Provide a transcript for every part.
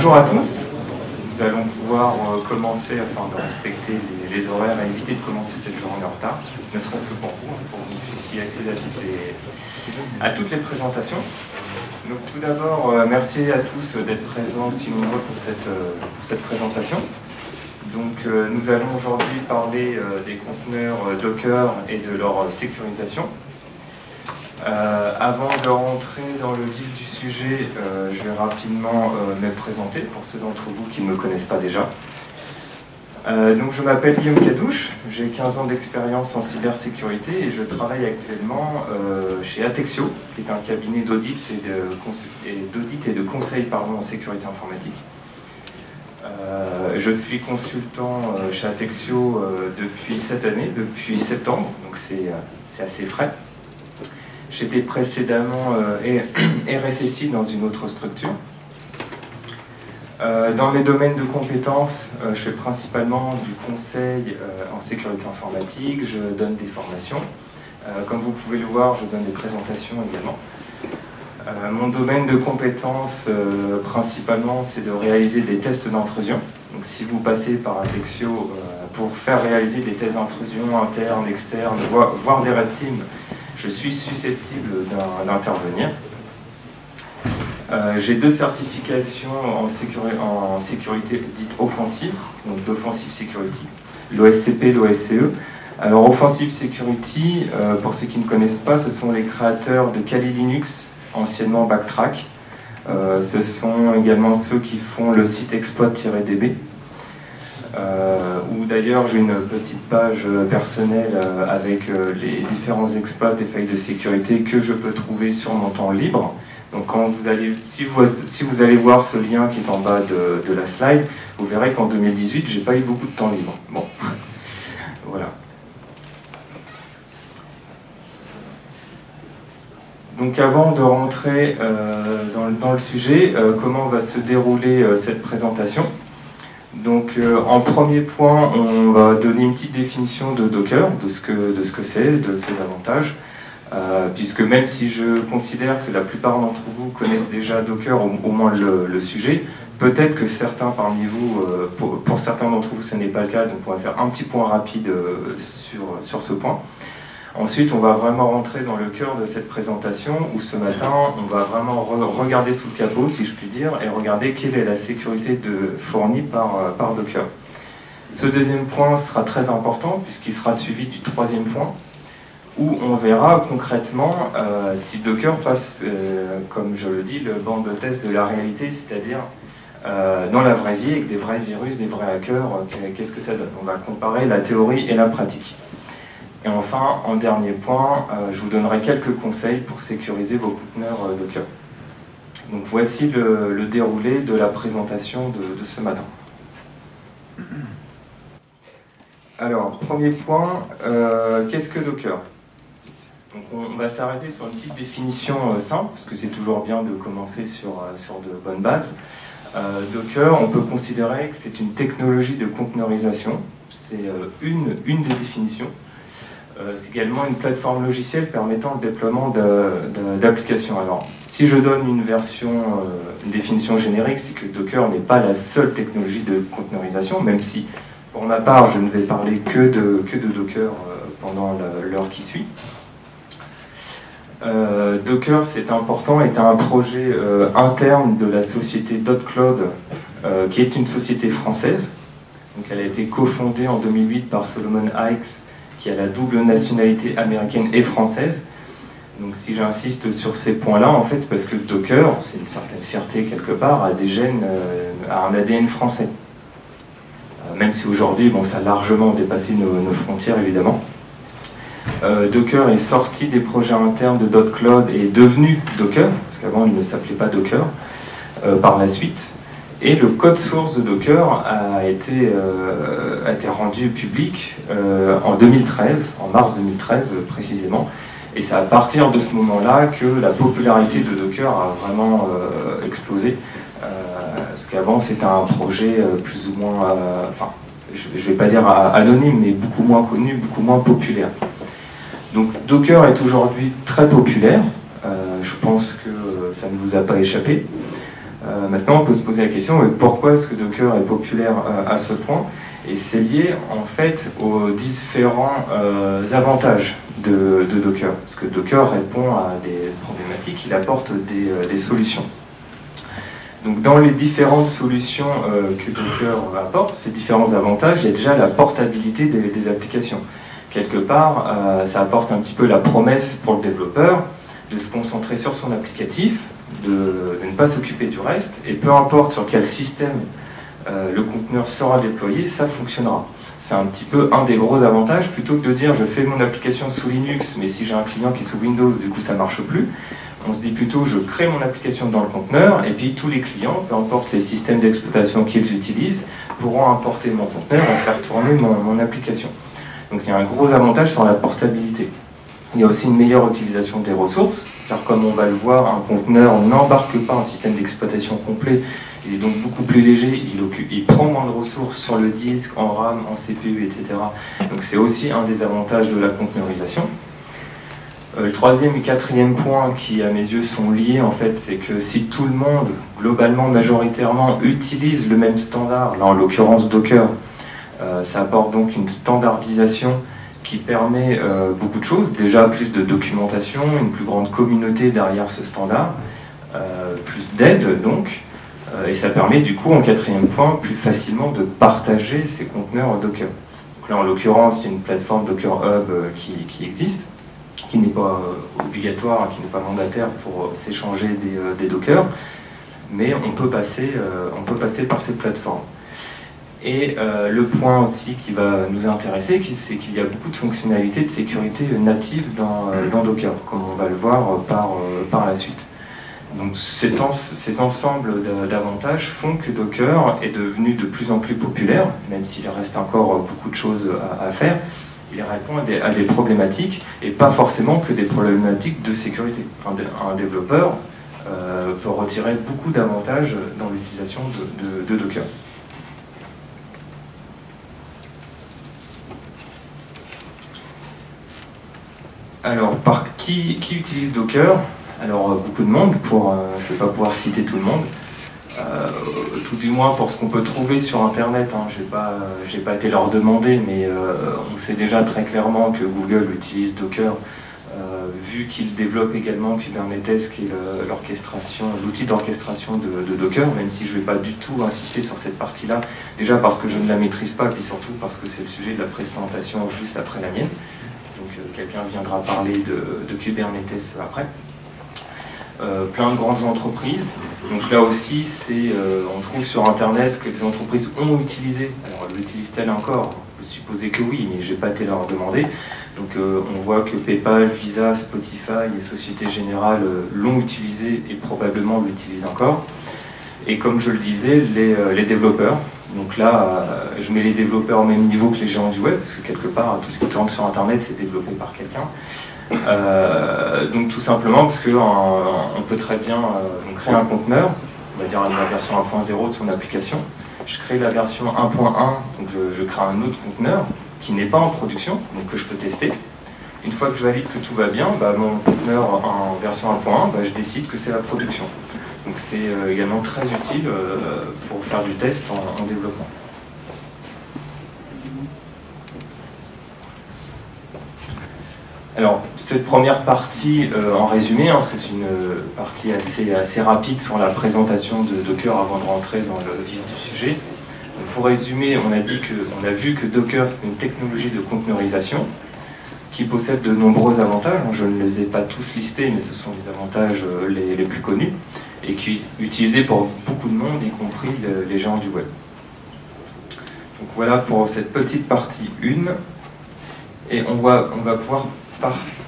Bonjour à tous. Nous allons pouvoir commencer, afin de respecter les horaires et éviter de commencer cette journée en retard, ne serait-ce que pour vous, pour que vous puissiez accéder à toutes les présentations. Donc tout d'abord, merci à tous d'être présents si nombreux pour cette présentation. Donc nous allons aujourd'hui parler des conteneurs Docker et de leur sécurisation. Avant de rentrer dans le vif du sujet, je vais rapidement me présenter pour ceux d'entre vous qui ne me connaissent pas déjà. Donc je m'appelle Guillaume Cadouche, j'ai 15 ans d'expérience en cybersécurité et je travaille actuellement chez Atexio, qui est un cabinet d'audit et de conseil en sécurité informatique. Je suis consultant chez Atexio depuis cette année, depuis septembre, donc c'est assez frais. J'étais précédemment RSSI dans une autre structure. Dans mes domaines de compétences, je fais principalement du conseil en sécurité informatique, je donne des formations. Comme vous pouvez le voir, je donne des présentations également. Mon domaine de compétences, principalement, c'est de réaliser des tests d'intrusion. Donc si vous passez par Atexio pour faire réaliser des tests d'intrusion internes, externes, voire des red teams, je suis susceptible d'intervenir. J'ai 2 certifications en sécurité dite offensive, donc d'Offensive Security, l'OSCP, l'OSCE. Alors Offensive Security, pour ceux qui ne connaissent pas, ce sont les créateurs de Kali Linux, anciennement Backtrack. Ce sont également ceux qui font le site exploit-db. Où d'ailleurs j'ai une petite page personnelle avec les différents exploits et failles de sécurité que je peux trouver sur mon temps libre. Donc quand vous allez, si vous allez voir ce lien qui est en bas de la slide, vous verrez qu'en 2018 j'ai pas eu beaucoup de temps libre. Bon, voilà. Donc avant de rentrer dans le sujet, comment va se dérouler cette présentation? Donc en premier point, on va donner une petite définition de Docker, de ce que c'est, de ses avantages, puisque même si je considère que la plupart d'entre vous connaissent déjà Docker, au moins le sujet, peut-être que certains parmi vous, pour certains d'entre vous, ce n'est pas le cas, donc on va faire un petit point rapide sur ce point. Ensuite, on va vraiment rentrer dans le cœur de cette présentation où ce matin, on va vraiment regarder sous le capot, si je puis dire, et regarder quelle est la sécurité fournie par Docker. Ce deuxième point sera très important puisqu'il sera suivi du troisième point où on verra concrètement si Docker passe, comme je le dis, le banc de test de la réalité, c'est-à-dire dans la vraie vie, avec des vrais virus, des vrais hackers, qu'est-ce que ça donne? On va comparer la théorie et la pratique. Et enfin, en dernier point, je vous donnerai quelques conseils pour sécuriser vos conteneurs Docker. Donc voici le déroulé de la présentation de ce matin. Alors, premier point, qu'est-ce que Docker? Donc on va s'arrêter sur une petite définition simple, parce que c'est toujours bien de commencer sur de bonnes bases. Docker, on peut considérer que c'est une technologie de conteneurisation. C'est une des définitions. C'est également une plateforme logicielle permettant le déploiement d'applications. Alors, si je donne une définition générique, c'est que Docker n'est pas la seule technologie de conteneurisation, même si, pour ma part, je ne vais parler que de Docker pendant l'heure qui suit. Docker, c'est important, est un projet interne de la société .cloud, qui est une société française. Donc, elle a été cofondée en 2008 par Solomon Hykes, qui a la double nationalité américaine et française. Donc si j'insiste sur ces points-là, en fait, parce que Docker, c'est une certaine fierté quelque part, a des gènes, a un ADN français. Même si aujourd'hui, bon, ça a largement dépassé nos frontières, évidemment. Docker est sorti des projets internes de .cloud et est devenu Docker, parce qu'avant il ne s'appelait pas Docker, par la suite. Et le code source de Docker a été rendu public en 2013, en mars 2013 précisément. Et c'est à partir de ce moment-là que la popularité de Docker a vraiment explosé. Parce qu'avant c'était un projet plus ou moins, enfin je ne vais pas dire anonyme, mais beaucoup moins connu, beaucoup moins populaire. Donc Docker est aujourd'hui très populaire. Je pense que ça ne vous a pas échappé. Maintenant, on peut se poser la question, pourquoi est-ce que Docker est populaire à ce point? Et c'est lié en fait aux différents avantages de Docker. Parce que Docker répond à des problématiques, il apporte des solutions. Donc dans les différentes solutions que Docker apporte, ces différents avantages, il y a déjà la portabilité des applications. Quelque part, ça apporte un petit peu la promesse pour le développeur de se concentrer sur son applicatif, de ne pas s'occuper du reste, et peu importe sur quel système le conteneur sera déployé, ça fonctionnera. C'est un petit peu un des gros avantages, plutôt que de dire je fais mon application sous Linux, mais si j'ai un client qui est sous Windows, du coup ça ne marche plus. On se dit plutôt je crée mon application dans le conteneur, et puis tous les clients, peu importe les systèmes d'exploitation qu'ils utilisent, pourront importer mon conteneur et faire tourner mon application. Donc il y a un gros avantage sur la portabilité. Il y a aussi une meilleure utilisation des ressources, car comme on va le voir, un conteneur n'embarque pas un système d'exploitation complet, il est donc beaucoup plus léger, il prend moins de ressources sur le disque, en RAM, en CPU, etc. Donc c'est aussi un des avantages de la conteneurisation. Le troisième et quatrième point qui, à mes yeux, sont liés, en fait, c'est que si tout le monde, globalement, majoritairement, utilise le même standard, là en l'occurrence Docker, ça apporte donc une standardisation qui permet beaucoup de choses. Déjà plus de documentation, une plus grande communauté derrière ce standard, plus d'aide donc, et ça permet du coup, en quatrième point, plus facilement de partager ces conteneurs Docker. Donc là en l'occurrence, il y a une plateforme Docker Hub qui existe, qui n'est pas obligatoire, qui n'est pas mandataire pour s'échanger des Docker, mais on peut passer par ces plateformes. Et le point aussi qui va nous intéresser, c'est qu'il y a beaucoup de fonctionnalités de sécurité natives dans Docker, comme on va le voir par la suite. Donc ces ensembles d'avantages font que Docker est devenu de plus en plus populaire, même s'il reste encore beaucoup de choses à faire. Il répond à des problématiques, et pas forcément que des problématiques de sécurité. Un développeur peut retirer beaucoup d'avantages dans l'utilisation de Docker. Alors, par qui utilise Docker? Alors, beaucoup de monde, je ne vais pas pouvoir citer tout le monde, tout du moins pour ce qu'on peut trouver sur Internet, hein. J'ai pas été leur demander, mais on sait déjà très clairement que Google utilise Docker, vu qu'il développe également Kubernetes, qui est l'outil d'orchestration de Docker, même si je ne vais pas du tout insister sur cette partie-là, déjà parce que je ne la maîtrise pas, puis surtout parce que c'est le sujet de la présentation juste après la mienne. Donc quelqu'un viendra parler de Kubernetes après. Plein de grandes entreprises. Donc là aussi, on trouve sur Internet que les entreprises ont utilisé. Alors l'utilisent-elles encore? On peut supposer que oui, mais je n'ai pas été leur demander. Donc on voit que PayPal, Visa, Spotify et Société Générale l'ont utilisé et probablement l'utilisent encore. Et comme je le disais, les développeurs. Donc là, je mets les développeurs au même niveau que les géants du web, parce que quelque part, tout ce qui tourne sur Internet, c'est développé par quelqu'un. Donc tout simplement parce qu'on peut très bien créer un conteneur, on va dire la version 1.0 de son application. Je crée la version 1.1, donc je crée un autre conteneur qui n'est pas en production, donc que je peux tester. Une fois que je valide que tout va bien, mon conteneur en version 1.1, je décide que c'est la production. Donc c'est également très utile pour faire du test en développement. Alors, cette première partie, en résumé, parce que c'est une partie assez rapide sur la présentation de Docker avant de rentrer dans le vif du sujet. Donc, pour résumer, on a vu que Docker, c'est une technologie de conteneurisation qui possède de nombreux avantages. Je ne les ai pas tous listés, mais ce sont les avantages les plus connus, et qui est utilisé pour beaucoup de monde, y compris les géants du web. Donc voilà pour cette petite partie 1, et on va pouvoir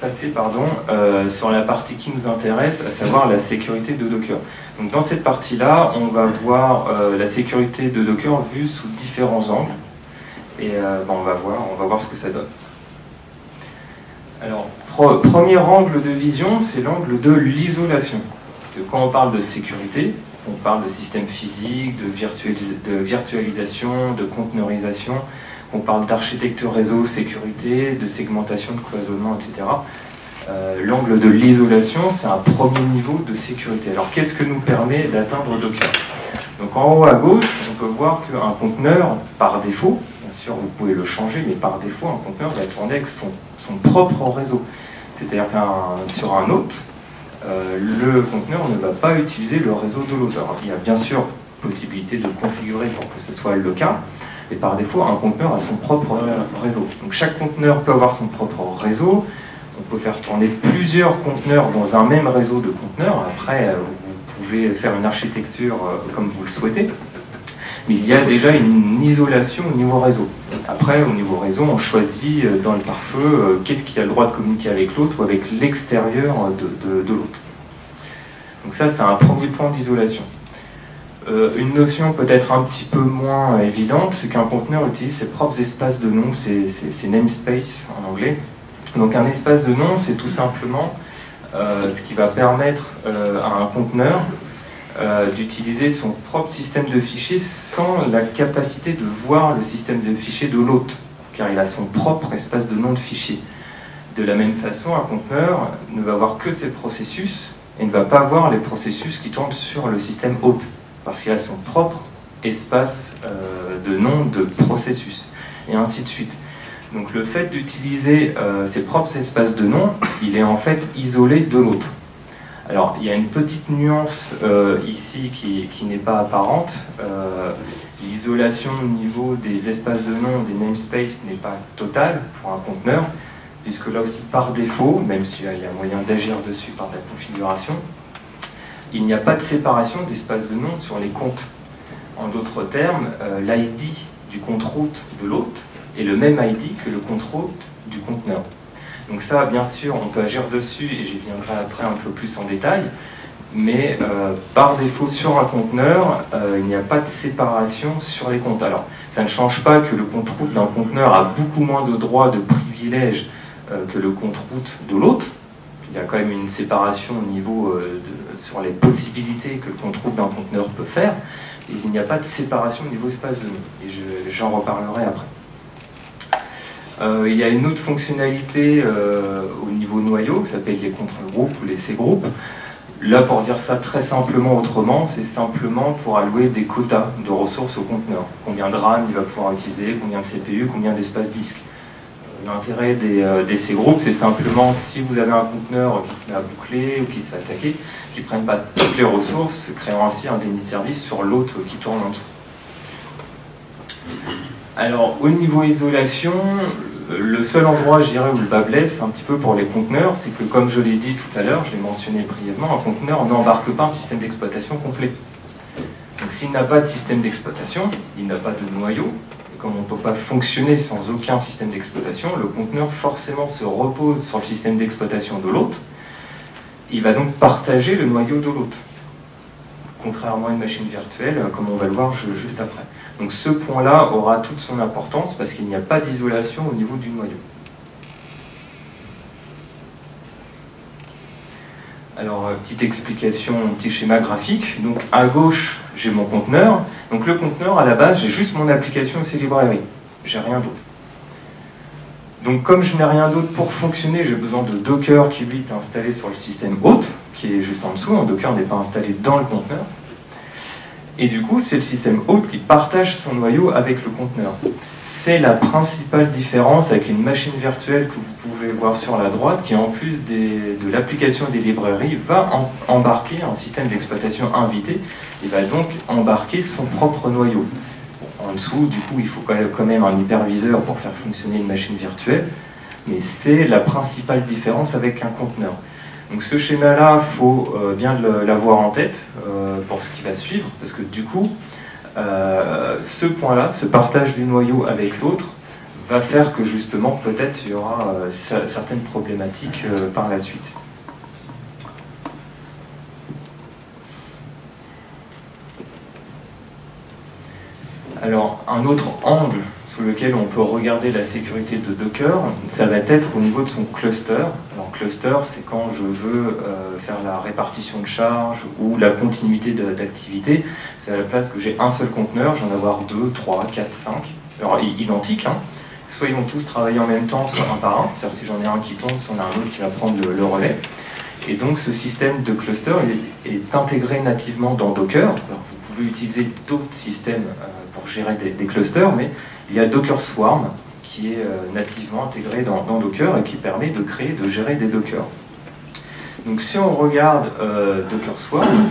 passer sur la partie qui nous intéresse, à savoir la sécurité de Docker. Donc dans cette partie-là, on va voir la sécurité de Docker vue sous différents angles, et on va voir ce que ça donne. Alors, premier angle de vision, c'est l'angle de l'isolation. Quand on parle de sécurité, on parle de système physique, de virtualisation, de conteneurisation, on parle d'architecture réseau, sécurité, de segmentation, de cloisonnement, etc. l'angle de l'isolation, c'est un premier niveau de sécurité. Alors qu'est-ce que nous permet d'atteindre Docker? Donc en haut à gauche, on peut voir qu'un conteneur, par défaut, bien sûr vous pouvez le changer, mais par défaut un conteneur va tourner avec son propre réseau. C'est-à-dire sur un hôte, le conteneur ne va pas utiliser le réseau de l'hôte. Alors il y a bien sûr possibilité de configurer pour que ce soit le cas, et par défaut un conteneur a son propre réseau. Donc chaque conteneur peut avoir son propre réseau. On peut faire tourner plusieurs conteneurs dans un même réseau de conteneurs. Après, vous pouvez faire une architecture comme vous le souhaitez. Mais il y a déjà une isolation au niveau réseau. Après, au niveau réseau, on choisit dans le pare-feu qu'est-ce qui a le droit de communiquer avec l'autre ou avec l'extérieur de l'autre. Donc ça, c'est un premier point d'isolation. Une notion peut-être un petit peu moins évidente, c'est qu'un conteneur utilise ses propres espaces de nom, ses namespace en anglais. Donc un espace de nom, c'est tout simplement ce qui va permettre à un conteneur d'utiliser son propre système de fichiers sans la capacité de voir le système de fichiers de l'hôte, car il a son propre espace de nom de fichier. De la même façon, un conteneur ne va voir que ses processus et ne va pas voir les processus qui tournent sur le système hôte, parce qu'il a son propre espace de nom de processus, et ainsi de suite. Donc le fait d'utiliser ses propres espaces de nom, il est en fait isolé de l'autre. Alors il y a une petite nuance ici qui n'est pas apparente. L'isolation au niveau des espaces de nom, des namespaces, n'est pas totale pour un conteneur, puisque là aussi par défaut, même s'il y a moyen d'agir dessus par la configuration, il n'y a pas de séparation d'espace de nom sur les comptes. En d'autres termes, l'ID du compte route de l'hôte est le même ID que le compte route du conteneur. Donc ça, bien sûr, on peut agir dessus, et j'y viendrai après un peu plus en détail, mais par défaut, sur un conteneur, il n'y a pas de séparation sur les comptes. Alors, ça ne change pas que le compte route d'un conteneur a beaucoup moins de droits, de privilèges que le compte route de l'hôte. Il y a quand même une séparation au niveau sur les possibilités que le compte route d'un conteneur peut faire, et il n'y a pas de séparation au niveau espace de nom, et j'en reparlerai après. Il y a une autre fonctionnalité au niveau noyau qui s'appelle les control groups ou les C-groupes. Là, pour dire ça très simplement autrement, c'est simplement pour allouer des quotas de ressources au conteneur. Combien de RAM il va pouvoir utiliser, combien de CPU, combien d'espace disque. L'intérêt des C-groupes, c'est simplement si vous avez un conteneur qui se met à boucler ou qui se fait attaquer, qui ne prenne pas toutes les ressources, créant ainsi un déni de service sur l'autre qui tourne en dessous. Alors, au niveau isolation, le seul endroit, je dirais, où le bas blesse un petit peu pour les conteneurs, c'est que, comme je l'ai dit tout à l'heure, je l'ai mentionné brièvement, un conteneur n'embarque pas un système d'exploitation complet. Donc s'il n'a pas de système d'exploitation, il n'a pas de noyau, et comme on ne peut pas fonctionner sans aucun système d'exploitation, le conteneur forcément se repose sur le système d'exploitation de l'hôte. Il va donc partager le noyau de l'hôte, contrairement à une machine virtuelle, comme on va le voir juste après. Donc ce point-là aura toute son importance parce qu'il n'y a pas d'isolation au niveau du noyau. Alors, petite explication, un petit schéma graphique. Donc à gauche, j'ai mon conteneur. Donc le conteneur, à la base, j'ai juste mon application et ses librairies. J'ai rien d'autre. Donc comme je n'ai rien d'autre pour fonctionner, j'ai besoin de Docker qui lui est installé sur le système hôte, qui est juste en dessous. Docker n'est pas installé dans le conteneur. Et du coup, c'est le système hôte qui partage son noyau avec le conteneur. C'est la principale différence avec une machine virtuelle que vous pouvez voir sur la droite, qui en plus de l'application et des librairies, va embarquer un système d'exploitation invité et va donc embarquer son propre noyau. En dessous, du coup, il faut quand même un hyperviseur pour faire fonctionner une machine virtuelle, mais c'est la principale différence avec un conteneur. Donc ce schéma-là, il faut bien l'avoir en tête pour ce qui va suivre, parce que du coup, ce point-là, ce partage du noyau avec l'autre, va faire que justement, peut-être, il y aura certaines problématiques par la suite. Alors, un autre angle sur lequel on peut regarder la sécurité de Docker, ça va être au niveau de son cluster. Alors, cluster, c'est quand je veux faire la répartition de charge ou la continuité d'activité. C'est à la place que j'ai un seul conteneur, j'en ai avoir 2, 3, 4, 5. Alors, identiques, hein. soit ils vont tous travailler en même temps, soit un par un, c'est-à-dire si j'en ai un qui tombe, si on a un autre qui va prendre le relais. Et donc ce système de cluster est intégré nativement dans Docker. Alors, vous pouvez utiliser d'autres systèmes pour gérer des clusters, mais il y a Docker Swarm qui est nativement intégré dans Docker et qui permet de créer, de gérer des Docker. Donc si on regarde Docker Swarm,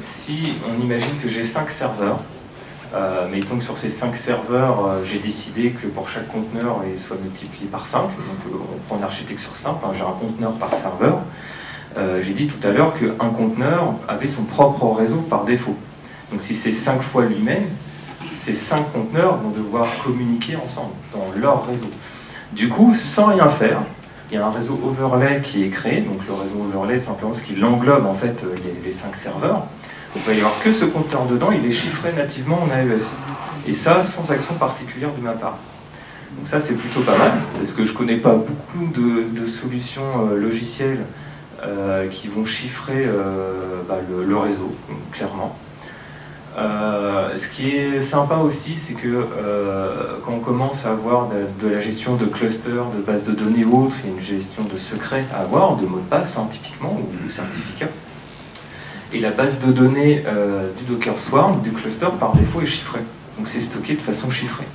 si on imagine que j'ai 5 serveurs, mettons que sur ces 5 serveurs, j'ai décidé que pour chaque conteneur, il soit multiplié par 5. Donc on prend une architecture simple, hein, j'ai un conteneur par serveur. J'ai dit tout à l'heure qu'un conteneur avait son propre réseau par défaut. Donc si c'est 5 fois lui-même, ces 5 conteneurs vont devoir communiquer ensemble dans leur réseau. Du coup, sans rien faire, il y a un réseau overlay qui est créé. Donc le réseau overlay, c'est simplement ce qui englobe en fait les 5 serveurs. Il ne va y avoir que ce compteur dedans, il est chiffré nativement en AES. Et ça, sans action particulière de ma part. Donc ça, c'est plutôt pas mal, parce que je ne connais pas beaucoup de solutions logicielles qui vont chiffrer le réseau, clairement. Ce qui est sympa aussi, c'est que quand on commence à avoir de la gestion de clusters, de bases de données ou autres, il y a une gestion de secrets à avoir, de mots de passe, hein, typiquement, ou de certificats. Et la base de données du Docker Swarm, du cluster, par défaut, est chiffrée. Donc c'est stocké de façon chiffrée.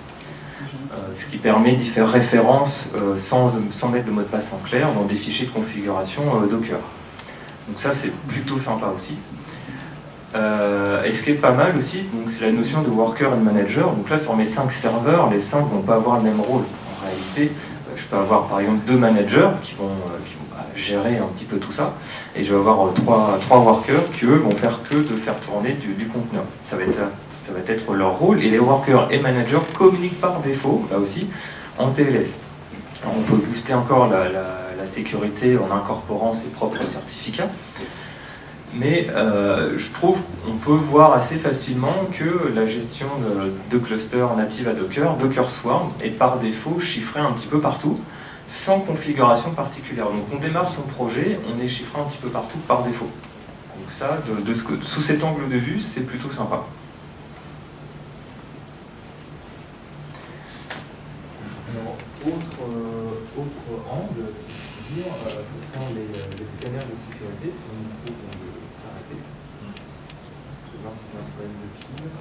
Ce qui permet d'y faire référence sans mettre de mot de passe en clair dans des fichiers de configuration Docker. Donc ça, c'est plutôt sympa aussi. Et ce qui est pas mal aussi, c'est la notion de worker and manager. Donc là, sur mes 5 serveurs, les 5 ne vont pas avoir le même rôle. En réalité, je peux avoir par exemple 2 managers qui vont gérer un petit peu tout ça, et je vais avoir 3 workers qui eux vont faire que de faire tourner du conteneur. Ça va être leur rôle, et les workers et managers communiquent par défaut, là aussi, en TLS. Alors on peut booster encore la sécurité en incorporant ses propres certificats, mais je trouve qu'on peut voir assez facilement que la gestion de clusters native à Docker, Docker Swarm, est par défaut chiffrée un petit peu partout, sans configuration particulière. Donc on démarre son projet, on est chiffré un petit peu partout par défaut. Donc ça, sous cet angle de vue, c'est plutôt sympa. Alors, autre angle, si je puis dire, ce sont les scanners de sécurité. On peut s'arrêter. Je vais voir si c'est un problème de pile.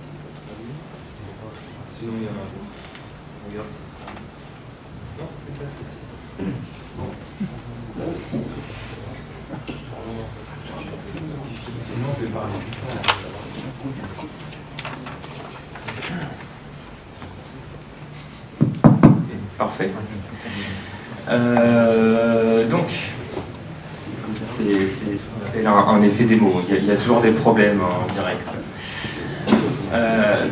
Si ça se traduit. Sinon, il y en a d'autres. On regarde si ça se traduit. Non, peut-être. Sinon, je vais parler. Parfait. Donc, c'est ce qu'on appelle un effet démo. Il y a toujours des problèmes en direct.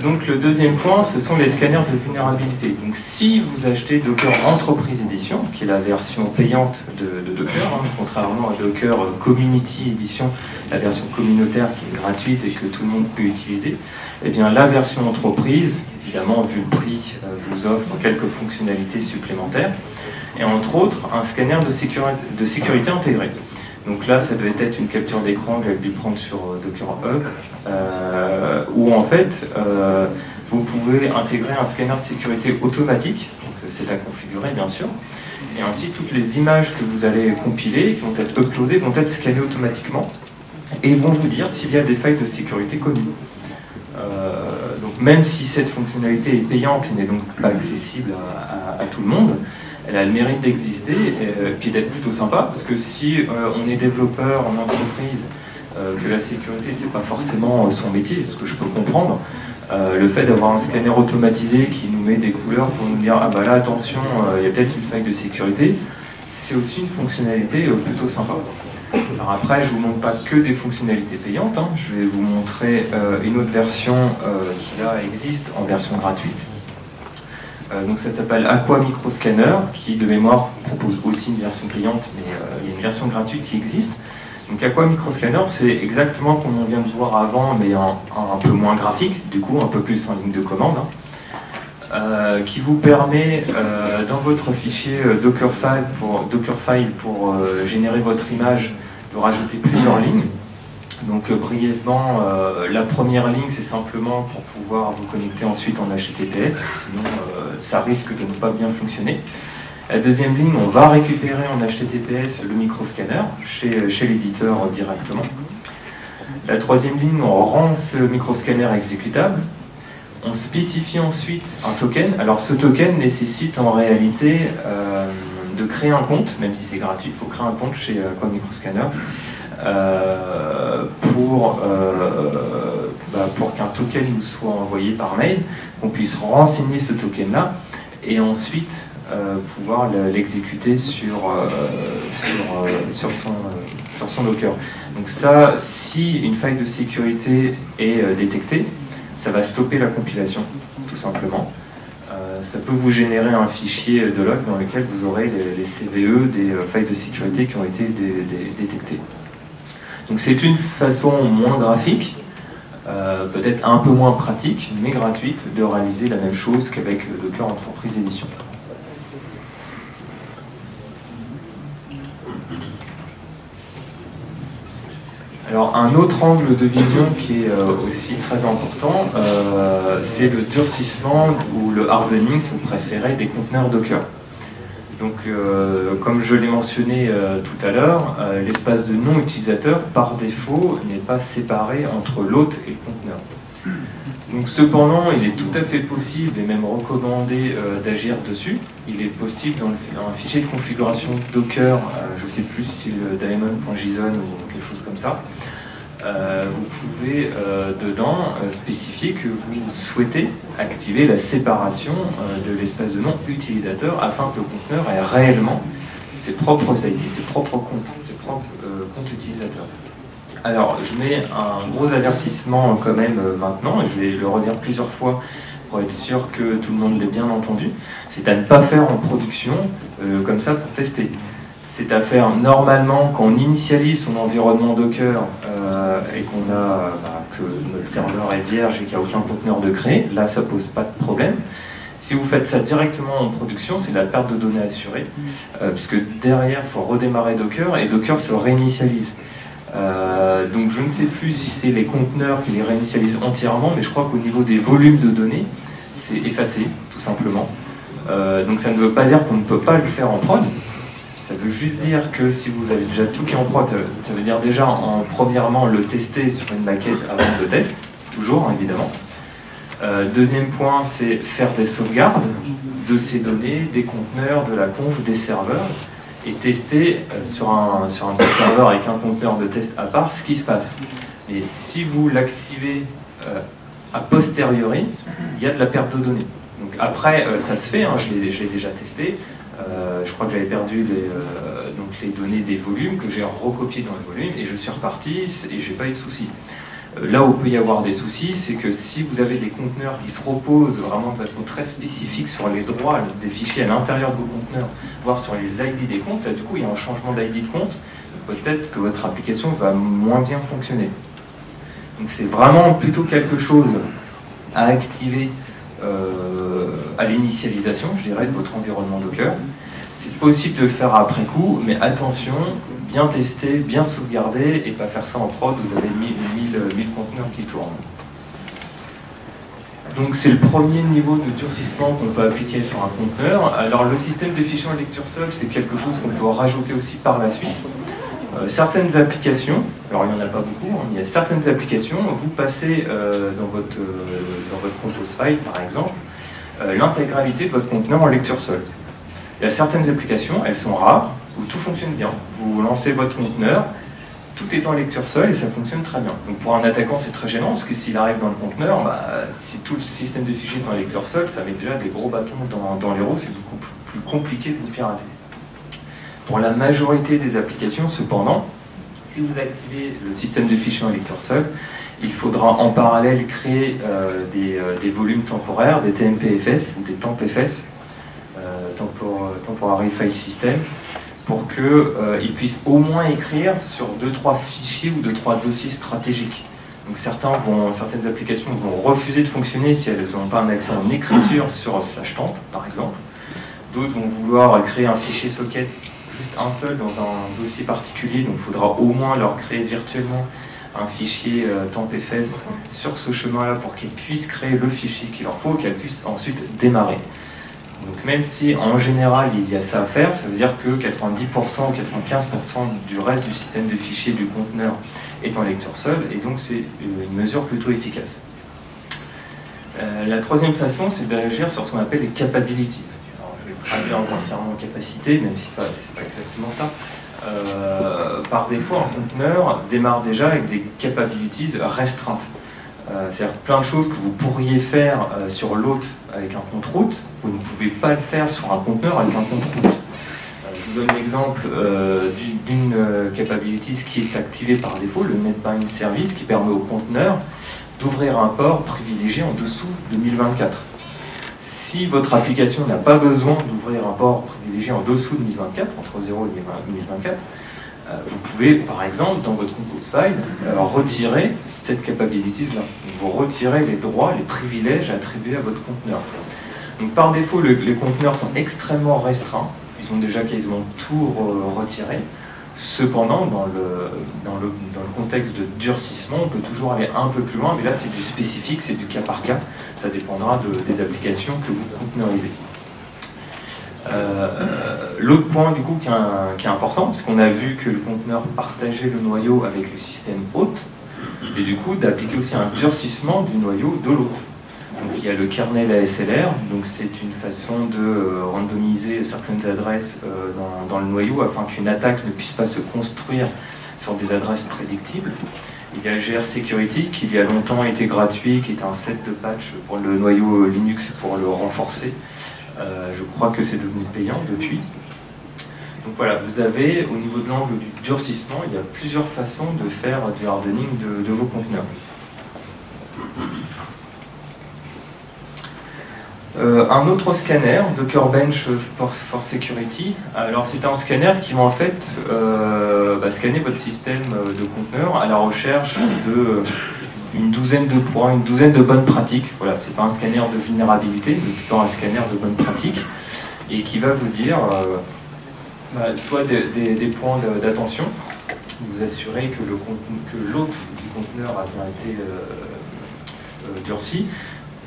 Donc le deuxième point, ce sont les scanners de vulnérabilité. Donc si vous achetez Docker Enterprise Edition, qui est la version payante de Docker, hein, contrairement à Docker Community Edition, la version communautaire qui est gratuite et que tout le monde peut utiliser, eh bien la version entreprise, évidemment vu le prix, vous offre quelques fonctionnalités supplémentaires, et entre autres un scanner de sécurité intégré. Donc là, ça devait être une capture d'écran que j'avais dû prendre sur Docker Hub, où en fait, vous pouvez intégrer un scanner de sécurité automatique, donc c'est à configurer bien sûr, et ainsi toutes les images que vous allez compiler, qui vont être uploadées, vont être scannées automatiquement, et vont vous dire s'il y a des failles de sécurité communes. Donc même si cette fonctionnalité est payante et n'est donc pas accessible à tout le monde, elle a le mérite d'exister et puis d'être plutôt sympa, parce que si on est développeur en entreprise, que la sécurité c'est pas forcément son métier, ce que je peux comprendre, le fait d'avoir un scanner automatisé qui nous met des couleurs pour nous dire ah bah là attention, il y a peut-être une faille de sécurité, c'est aussi une fonctionnalité plutôt sympa. Alors après, je ne vous montre pas que des fonctionnalités payantes, hein. Je vais vous montrer une autre version qui là existe en version gratuite. Donc ça s'appelle Aqua Microscanner, qui de mémoire propose aussi une version payante, mais il y a une version gratuite qui existe. Donc Aqua Microscanner, c'est exactement comme on vient de voir avant, mais un peu moins graphique, du coup un peu plus en ligne de commande, hein, qui vous permet dans votre fichier Dockerfile pour générer votre image, de rajouter plusieurs lignes. Donc brièvement, la première ligne, c'est simplement pour pouvoir vous connecter ensuite en HTTPS, sinon ça risque de ne pas bien fonctionner. La deuxième ligne, on va récupérer en HTTPS le microscanner chez l'éditeur directement. La troisième ligne, on rend ce microscanner exécutable. On spécifie ensuite un token. Alors ce token nécessite en réalité de créer un compte, même si c'est gratuit, il faut créer un compte chez Code Microscanner pour qu'un token nous soit envoyé par mail, qu'on puisse renseigner ce token-là et ensuite pouvoir l'exécuter sur son Docker. Donc ça, si une faille de sécurité est détectée, ça va stopper la compilation, tout simplement. Ça peut vous générer un fichier de log dans lequel vous aurez les CVE des failles de sécurité qui ont été détectées. Donc c'est une façon moins graphique, peut-être un peu moins pratique, mais gratuite, de réaliser la même chose qu'avec Docker Entreprise Edition. Alors un autre angle de vision qui est aussi très important, c'est le durcissement ou le hardening, si vous préférez, des conteneurs Docker. Donc comme je l'ai mentionné tout à l'heure, l'espace de nom utilisateur par défaut n'est pas séparé entre l'hôte et le conteneur. Donc cependant, il est tout à fait possible et même recommandé d'agir dessus. Il est possible dans un fichier de configuration Docker, je ne sais plus si c'est le daemon.json ou quelque chose comme ça, vous pouvez dedans spécifier que vous souhaitez activer la séparation de l'espace de nom utilisateur afin que le conteneur ait réellement ses propres ID, ses propres comptes, ses propres comptes utilisateurs. Alors, je mets un gros avertissement quand même maintenant, et je vais le redire plusieurs fois pour être sûr que tout le monde l'ait bien entendu, c'est à ne pas faire en production comme ça pour tester. C'est à faire normalement quand on initialise son environnement Docker et qu'on a que notre serveur est vierge et qu'il n'y a aucun conteneur de créé, là ça pose pas de problème. Si vous faites ça directement en production, c'est la perte de données assurée, puisque derrière il faut redémarrer Docker et Docker se réinitialise. Donc je ne sais plus si c'est les conteneurs qui les réinitialisent entièrement, mais je crois qu'au niveau des volumes de données, c'est effacé, tout simplement. Donc ça ne veut pas dire qu'on ne peut pas le faire en prod. Ça veut juste dire que si vous avez déjà tout qui est en prod, ça veut dire déjà premièrement le tester sur une maquette avant le test, toujours évidemment. Deuxième point, c'est faire des sauvegardes de ces données, des conteneurs, de la conf, des serveurs, et tester sur un serveur avec un conteneur de test à part ce qui se passe. Et si vous l'activez a posteriori, il y a de la perte de données. Donc après, ça se fait, hein, je l'ai déjà testé. Je crois que j'avais perdu les données des volumes que j'ai recopiées dans le volume et je suis reparti et j'ai pas eu de soucis. Là où il peut y avoir des soucis, c'est que si vous avez des conteneurs qui se reposent vraiment de façon très spécifique sur les droits des fichiers à l'intérieur de vos conteneurs, voire sur les ID des comptes, là du coup il y a un changement d'ID de compte, peut-être que votre application va moins bien fonctionner. Donc c'est vraiment plutôt quelque chose à activer à l'initialisation, je dirais, de votre environnement Docker. C'est possible de le faire après coup, mais attention, bien tester, bien sauvegarder et pas faire ça en prod, vous avez 1000 conteneurs qui tournent. Donc c'est le premier niveau de durcissement qu'on peut appliquer sur un conteneur. Alors le système de fichiers en lecture seule, c'est quelque chose qu'on peut rajouter aussi par la suite. Certaines applications, alors il n'y en a pas beaucoup, hein, il y a certaines applications, vous passez dans votre compose file par exemple, l'intégralité de votre conteneur en lecture seule. Il y a certaines applications, elles sont rares, où tout fonctionne bien. Vous lancez votre conteneur, tout est en lecture seule et ça fonctionne très bien. Donc pour un attaquant, c'est très gênant, parce que s'il arrive dans le conteneur, si tout le système de fichiers est en lecture seule, ça met déjà des gros bâtons dans les roues, c'est beaucoup plus compliqué de vous pirater. Pour la majorité des applications, cependant, si vous activez le système de fichiers en lecture seule, il faudra en parallèle créer des volumes temporaires, des TMPFS ou des TempFS, Temporary File System, pour qu'ils puissent au moins écrire sur 2-3 fichiers ou 2-3 dossiers stratégiques. Donc certaines applications vont refuser de fonctionner si elles n'ont pas un accès en écriture sur /temp, par exemple. D'autres vont vouloir créer un fichier socket, juste un seul, dans un dossier particulier, donc il faudra au moins leur créer virtuellement un fichier tempfs sur ce chemin-là pour qu'ils puissent créer le fichier qu'il leur faut, qu'elles puissent ensuite démarrer. Donc même si en général il y a ça à faire, ça veut dire que 90% ou 95% du reste du système de fichiers du conteneur est en lecture seul, et donc c'est une mesure plutôt efficace. La troisième façon, c'est d'agir sur ce qu'on appelle les capabilities. Alors, je vais traduire grossièrement capacité, même si c'est pas exactement ça. Par défaut, un conteneur démarre déjà avec des capabilities restreintes. C'est-à-dire plein de choses que vous pourriez faire sur l'hôte avec un compte route, vous ne pouvez pas le faire sur un conteneur avec un compte route. Je vous donne l'exemple d'une capabilities qui est activée par défaut, le NetBind Service, qui permet au conteneur d'ouvrir un port privilégié en dessous de 1024. Si votre application n'a pas besoin d'ouvrir un port privilégié en dessous de 1024, entre 0 et 1024, vous pouvez, par exemple, dans votre compose file, retirer cette capabilities-là. Vous retirez les droits, les privilèges attribués à votre conteneur. Donc par défaut, les conteneurs sont extrêmement restreints. Ils ont déjà quasiment tout retiré. Cependant, dans le contexte de durcissement, on peut toujours aller un peu plus loin, mais là c'est du spécifique, c'est du cas par cas. Ça dépendra des applications que vous conteneurisez. L'autre point du coup qui est important, parce qu'on a vu que le conteneur partageait le noyau avec le système hôte, c'est du coup d'appliquer aussi un durcissement du noyau de l'hôte. Donc il y a le kernel ASLR, donc c'est une façon de randomiser certaines adresses dans le noyau afin qu'une attaque ne puisse pas se construire sur des adresses prédictibles. Il y a GR Security qui il y a longtemps était gratuit, qui est un set de patch pour le noyau Linux pour le renforcer. Je crois que c'est devenu payant depuis. Donc voilà, vous avez au niveau de l'angle du durcissement, il y a plusieurs façons de faire du hardening de vos conteneurs. Un autre scanner, Docker Bench for Security. Alors c'est un scanner qui va en fait scanner votre système de conteneurs à la recherche de une douzaine de points, une douzaine de bonnes pratiques. Voilà, c'est pas un scanner de vulnérabilité, mais plutôt un scanner de bonnes pratiques, et qui va vous dire soit des points d'attention, vous assurer que l'hôte du conteneur a bien été durci,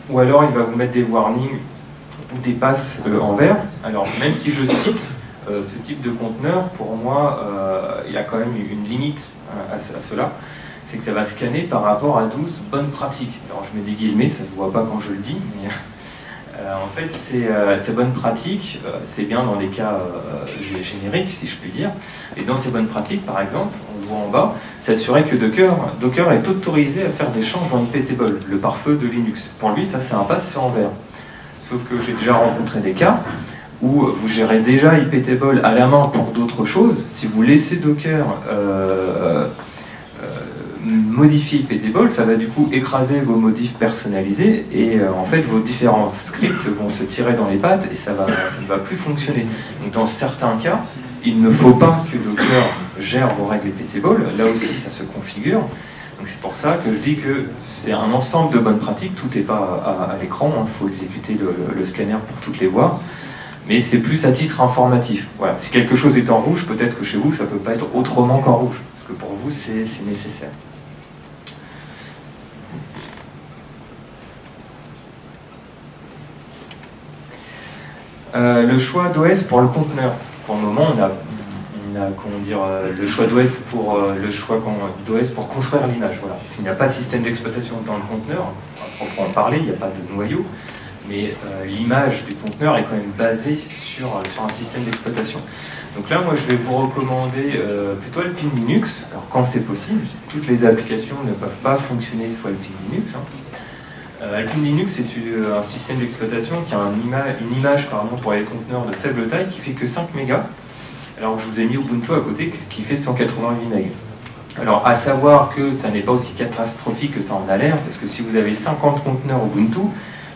ou alors il va vous mettre des warnings ou des passes en vert. Alors même si je cite ce type de conteneur, pour moi il y a quand même une limite à cela, c'est que ça va scanner par rapport à 12 bonnes pratiques. Alors je mets des guillemets, ça se voit pas quand je le dis, mais en fait ces bonnes pratiques, c'est bien dans les cas génériques si je puis dire, et dans ces bonnes pratiques par exemple, on voit en bas, s'assurer que Docker est autorisé à faire des changements iptable, le pare-feu de Linux. Pour lui ça c'est un pass, c'est en vert. Sauf que j'ai déjà rencontré des cas où vous gérez déjà iptable à la main pour d'autres choses. Si vous laissez Docker modifier iptable, ça va du coup écraser vos modifs personnalisés et en fait vos différents scripts vont se tirer dans les pattes et ça ne va plus fonctionner. Donc dans certains cas, il ne faut pas que Docker gère vos règles iptable, là aussi ça se configure. Donc c'est pour ça que je dis que c'est un ensemble de bonnes pratiques, tout n'est pas à l'écran, il faut exécuter le scanner pour toutes les voir, mais c'est plus à titre informatif. Voilà. Si quelque chose est en rouge, peut-être que chez vous ça ne peut pas être autrement qu'en rouge, parce que pour vous c'est nécessaire. Le choix d'OS pour le conteneur. Pour le moment, on a comment dire, le choix d'OS pour pour construire l'image. Voilà. S'il n'y a pas de système d'exploitation dans le conteneur, à proprement parler, il n'y a pas de noyau, mais l'image du conteneur est quand même basée sur un système d'exploitation. Donc là, moi, je vais vous recommander plutôt Alpine Linux. Alors quand c'est possible, toutes les applications ne peuvent pas fonctionner sur Alpine Linux. Alpine Linux, c'est un système d'exploitation qui a une image pour les conteneurs de faible taille qui fait que 5 mégas. Alors je vous ai mis Ubuntu à côté qui fait 188 mégas. Alors à savoir que ça n'est pas aussi catastrophique que ça en a l'air, parce que si vous avez 50 conteneurs Ubuntu,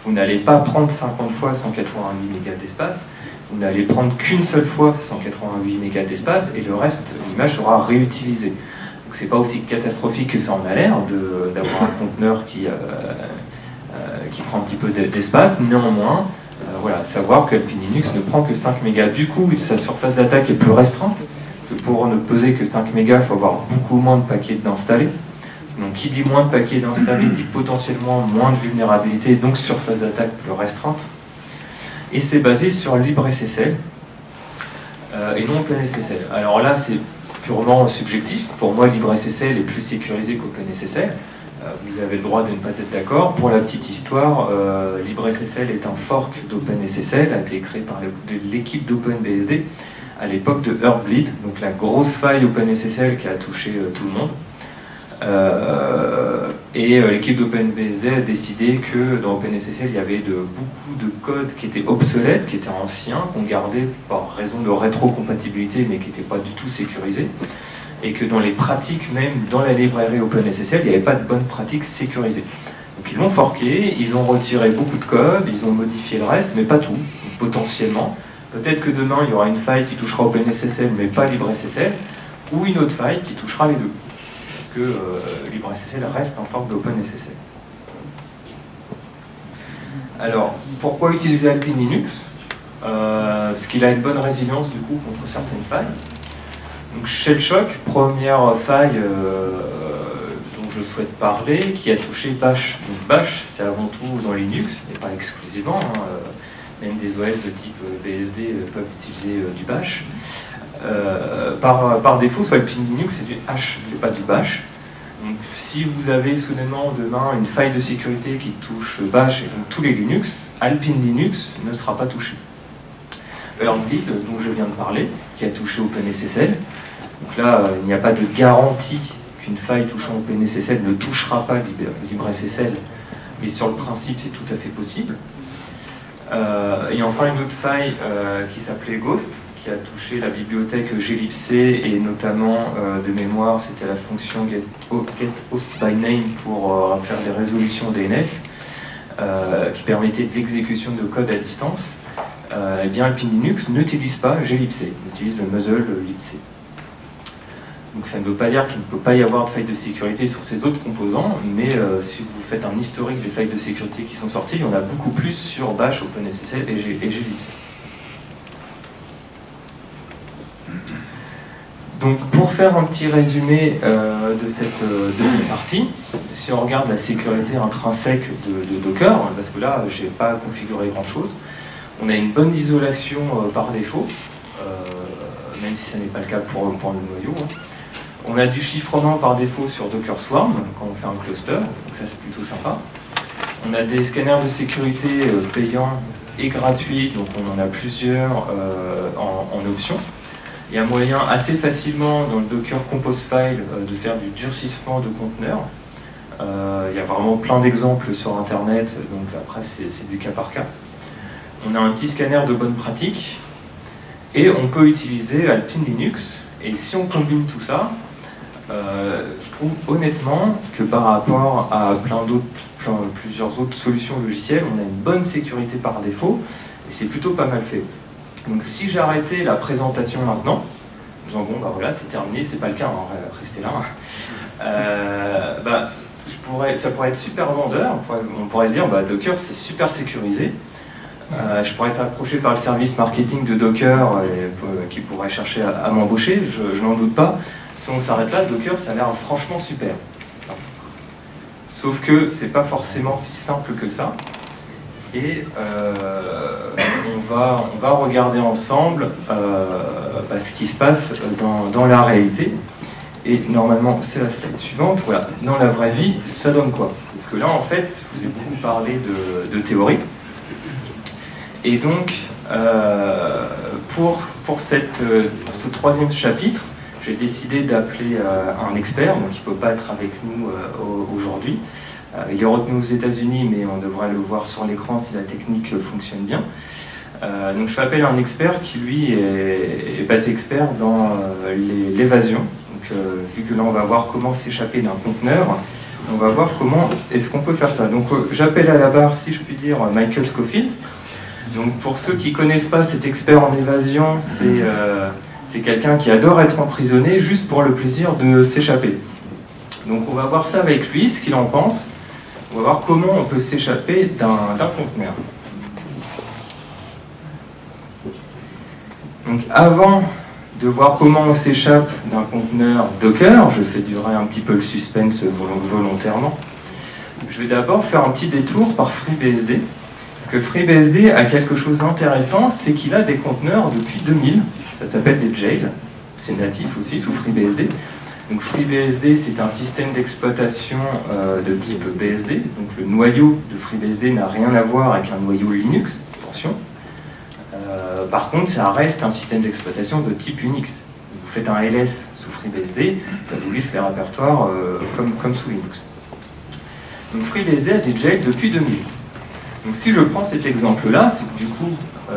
vous n'allez pas prendre 50 fois 188 mégas d'espace, vous n'allez prendre qu'une seule fois 188 mégas d'espace et le reste, l'image sera réutilisée. Donc c'est pas aussi catastrophique que ça en a l'air d'avoir un conteneur qui prend un petit peu d'espace. Néanmoins, voilà, savoir que Alpine Linux ne prend que 5 mégas. Du coup, sa surface d'attaque est plus restreinte. Pour ne peser que 5 mégas, il faut avoir beaucoup moins de paquets d'installer. Donc qui dit moins de paquets d'installer dit potentiellement moins de vulnérabilité, donc surface d'attaque plus restreinte. Et c'est basé sur LibreSSL et non OpenSSL. Alors là, c'est purement subjectif. Pour moi, LibreSSL est plus sécurisé qu'OpenSSL. Vous avez le droit de ne pas être d'accord. Pour la petite histoire, LibreSSL est un fork d'OpenSSL, a été créé par l'équipe d'OpenBSD à l'époque de Heartbleed, donc la grosse faille OpenSSL qui a touché tout le monde. L'équipe d'OpenBSD a décidé que dans OpenSSL, il y avait beaucoup de codes qui étaient obsolètes, qui étaient anciens, qu'on gardait par raison de rétrocompatibilité, mais qui n'étaient pas du tout sécurisés. Et que dans les pratiques, même dans la librairie OpenSSL, il n'y avait pas de bonnes pratiques sécurisées. Donc ils l'ont forqué, ils ont retiré beaucoup de code, ils ont modifié le reste, mais pas tout, potentiellement. Peut-être que demain, il y aura une faille qui touchera OpenSSL, mais pas LibreSSL, ou une autre faille qui touchera les deux. Parce que LibreSSL reste en forme d'OpenSSL. Alors, pourquoi utiliser Alpine Linux parce qu'il a une bonne résilience du coup contre certaines failles. Donc Shellshock, première faille dont je souhaite parler, qui a touché Bash. Donc Bash, c'est avant tout dans Linux, mais pas exclusivement. Même des OS de type BSD peuvent utiliser du Bash. Par défaut, sur Alpine Linux, c'est du H, c'est pas du Bash. Donc si vous avez soudainement demain une faille de sécurité qui touche Bash et donc tous les Linux, Alpine Linux ne sera pas touché. Heartbleed, dont je viens de parler, qui a touché OpenSSL. Donc là, il n'y a pas de garantie qu'une faille touchant OpenSSL ne touchera pas LibreSSL, mais sur le principe, c'est tout à fait possible. Et enfin, une autre faille qui s'appelait Ghost, qui a touché la bibliothèque glibc et notamment de mémoire, c'était la fonction getHostByName pour faire des résolutions DNS, qui permettait de l'exécution de code à distance. Eh bien, Alpine Linux n'utilise pas glibc, utilise muzzle libc. Donc ça ne veut pas dire qu'il ne peut pas y avoir de failles de sécurité sur ces autres composants, mais si vous faites un historique des failles de sécurité qui sont sorties, il y en a beaucoup plus sur Bash, OpenSSL et glibc. Donc pour faire un petit résumé de cette deuxième partie, si on regarde la sécurité intrinsèque de Docker, parce que là, je n'ai pas configuré grand-chose, on a une bonne isolation par défaut, même si ce n'est pas le cas pour le noyau. On a du chiffrement par défaut sur Docker Swarm, quand on fait un cluster, donc ça c'est plutôt sympa. On a des scanners de sécurité payants et gratuits, donc on en a plusieurs en option. Il y a moyen assez facilement dans le Docker Compose File de faire du durcissement de conteneurs. Il y a vraiment plein d'exemples sur internet, donc après c'est du cas par cas. On a un petit scanner de bonne pratique et on peut utiliser Alpine Linux. Et si on combine tout ça, je trouve honnêtement que par rapport à plusieurs autres solutions logicielles, on a une bonne sécurité par défaut et c'est plutôt pas mal fait. Donc si j'arrêtais la présentation maintenant, en disant bon bah voilà c'est terminé, c'est pas le cas, hein, restez là. Ça pourrait être super vendeur, on pourrait se dire bah Docker c'est super sécurisé. Je pourrais être approché par le service marketing de Docker qui pourrait chercher à m'embaucher, je n'en doute pas. Si on s'arrête là, Docker ça a l'air franchement super. Sauf que c'est pas forcément si simple que ça. Et on va regarder ensemble ce qui se passe dans la réalité. Et normalement, c'est la slide suivante. Voilà. Dans la vraie vie, ça donne quoi? Parce que là, en fait, je vous ai beaucoup parlé de théorie. Et donc, pour ce troisième chapitre, j'ai décidé d'appeler un expert, donc il ne peut pas être avec nous aujourd'hui. Il est retenu aux États-Unis, mais on devrait le voir sur l'écran si la technique fonctionne bien. Donc je m'appelle un expert qui, lui, est passé expert dans l'évasion. Donc vu que là, on va voir comment s'échapper d'un conteneur, on va voir comment est-ce qu'on peut faire ça. Donc j'appelle à la barre, si je puis dire, Michael Scofield. Donc pour ceux qui ne connaissent pas cet expert en évasion, c'est quelqu'un qui adore être emprisonné juste pour le plaisir de s'échapper. Donc on va voir ça avec lui, ce qu'il en pense. On va voir comment on peut s'échapper d'un conteneur. Donc avant de voir comment on s'échappe d'un conteneur Docker. Je fais durer un petit peu le suspense volontairement. Je vais d'abord faire un petit détour par FreeBSD, parce que FreeBSD a quelque chose d'intéressant, c'est qu'il a des conteneurs depuis 2000, ça s'appelle des jails, c'est natif aussi sous FreeBSD. Donc FreeBSD, c'est un système d'exploitation de type BSD, donc le noyau de FreeBSD n'a rien à voir avec un noyau Linux, attention. Par contre, ça reste un système d'exploitation de type Unix. Vous faites un ls sous FreeBSD, ça vous lisse les répertoires comme sous Linux. Donc FreeBSD a des jails depuis 2000. Donc si je prends cet exemple-là, c'est que du coup,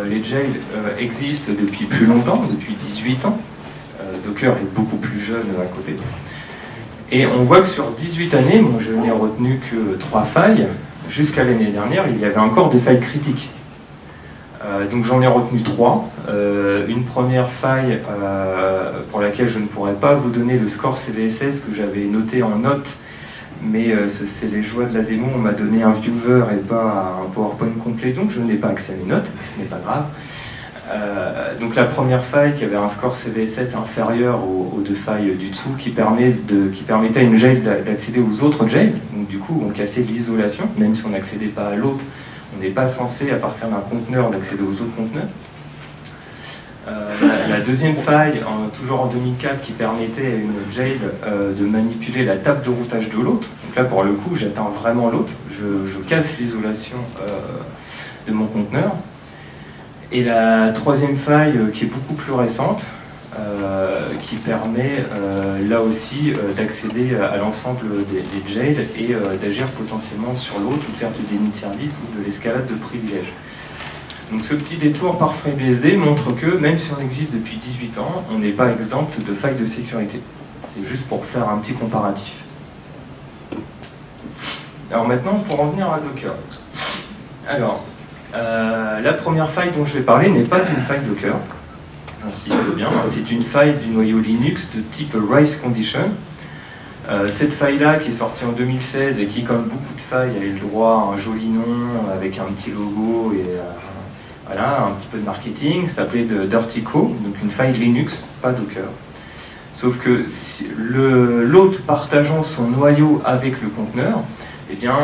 les jails existent depuis plus longtemps, depuis 18 ans. Docker est beaucoup plus jeune à côté. Et on voit que sur 18 années, bon, je n'ai retenu que 3 failles. Jusqu'à l'année dernière, il y avait encore des failles critiques. Donc j'en ai retenu 3. Une première faille pour laquelle je ne pourrais pas vous donner le score CVSS que j'avais noté en note, mais c'est les joies de la démo, on m'a donné un viewer et pas un PowerPoint complet, donc je n'ai pas accès à mes notes, mais ce n'est pas grave. Donc la première faille qui avait un score CVSS inférieur aux 2 failles du dessous qui permettait à une jail d'accéder aux autres jails, donc du coup on cassait l'isolation, même si on n'accédait pas à l'autre, on n'est pas censé à partir d'un conteneur d'accéder aux autres conteneurs. La deuxième faille, toujours en 2004, qui permettait à une jail de manipuler la table de routage de l'hôte. Donc là, pour le coup, j'atteins vraiment l'hôte, je casse l'isolation de mon conteneur. Et la troisième faille, qui est beaucoup plus récente, qui permet là aussi d'accéder à l'ensemble des jails et d'agir potentiellement sur l'hôte ou de faire du déni de service ou de l'escalade de privilèges. Donc ce petit détour par FreeBSD montre que même si on existe depuis 18 ans, on n'est pas exempt de failles de sécurité. C'est juste pour faire un petit comparatif. Alors maintenant, pour en venir à Docker. Alors, la première faille dont je vais parler n'est pas une faille Docker. J'insiste bien, c'est une faille du noyau Linux de type Rise Condition. Cette faille-là, qui est sortie en 2016 et qui, comme beaucoup de failles, a eu le droit à un joli nom avec un petit logo et voilà, un petit peu de marketing, s'appelait Dirtyco, donc une faille Linux, pas Docker. Sauf que si l'hôte partageant son noyau avec le conteneur, eh bien,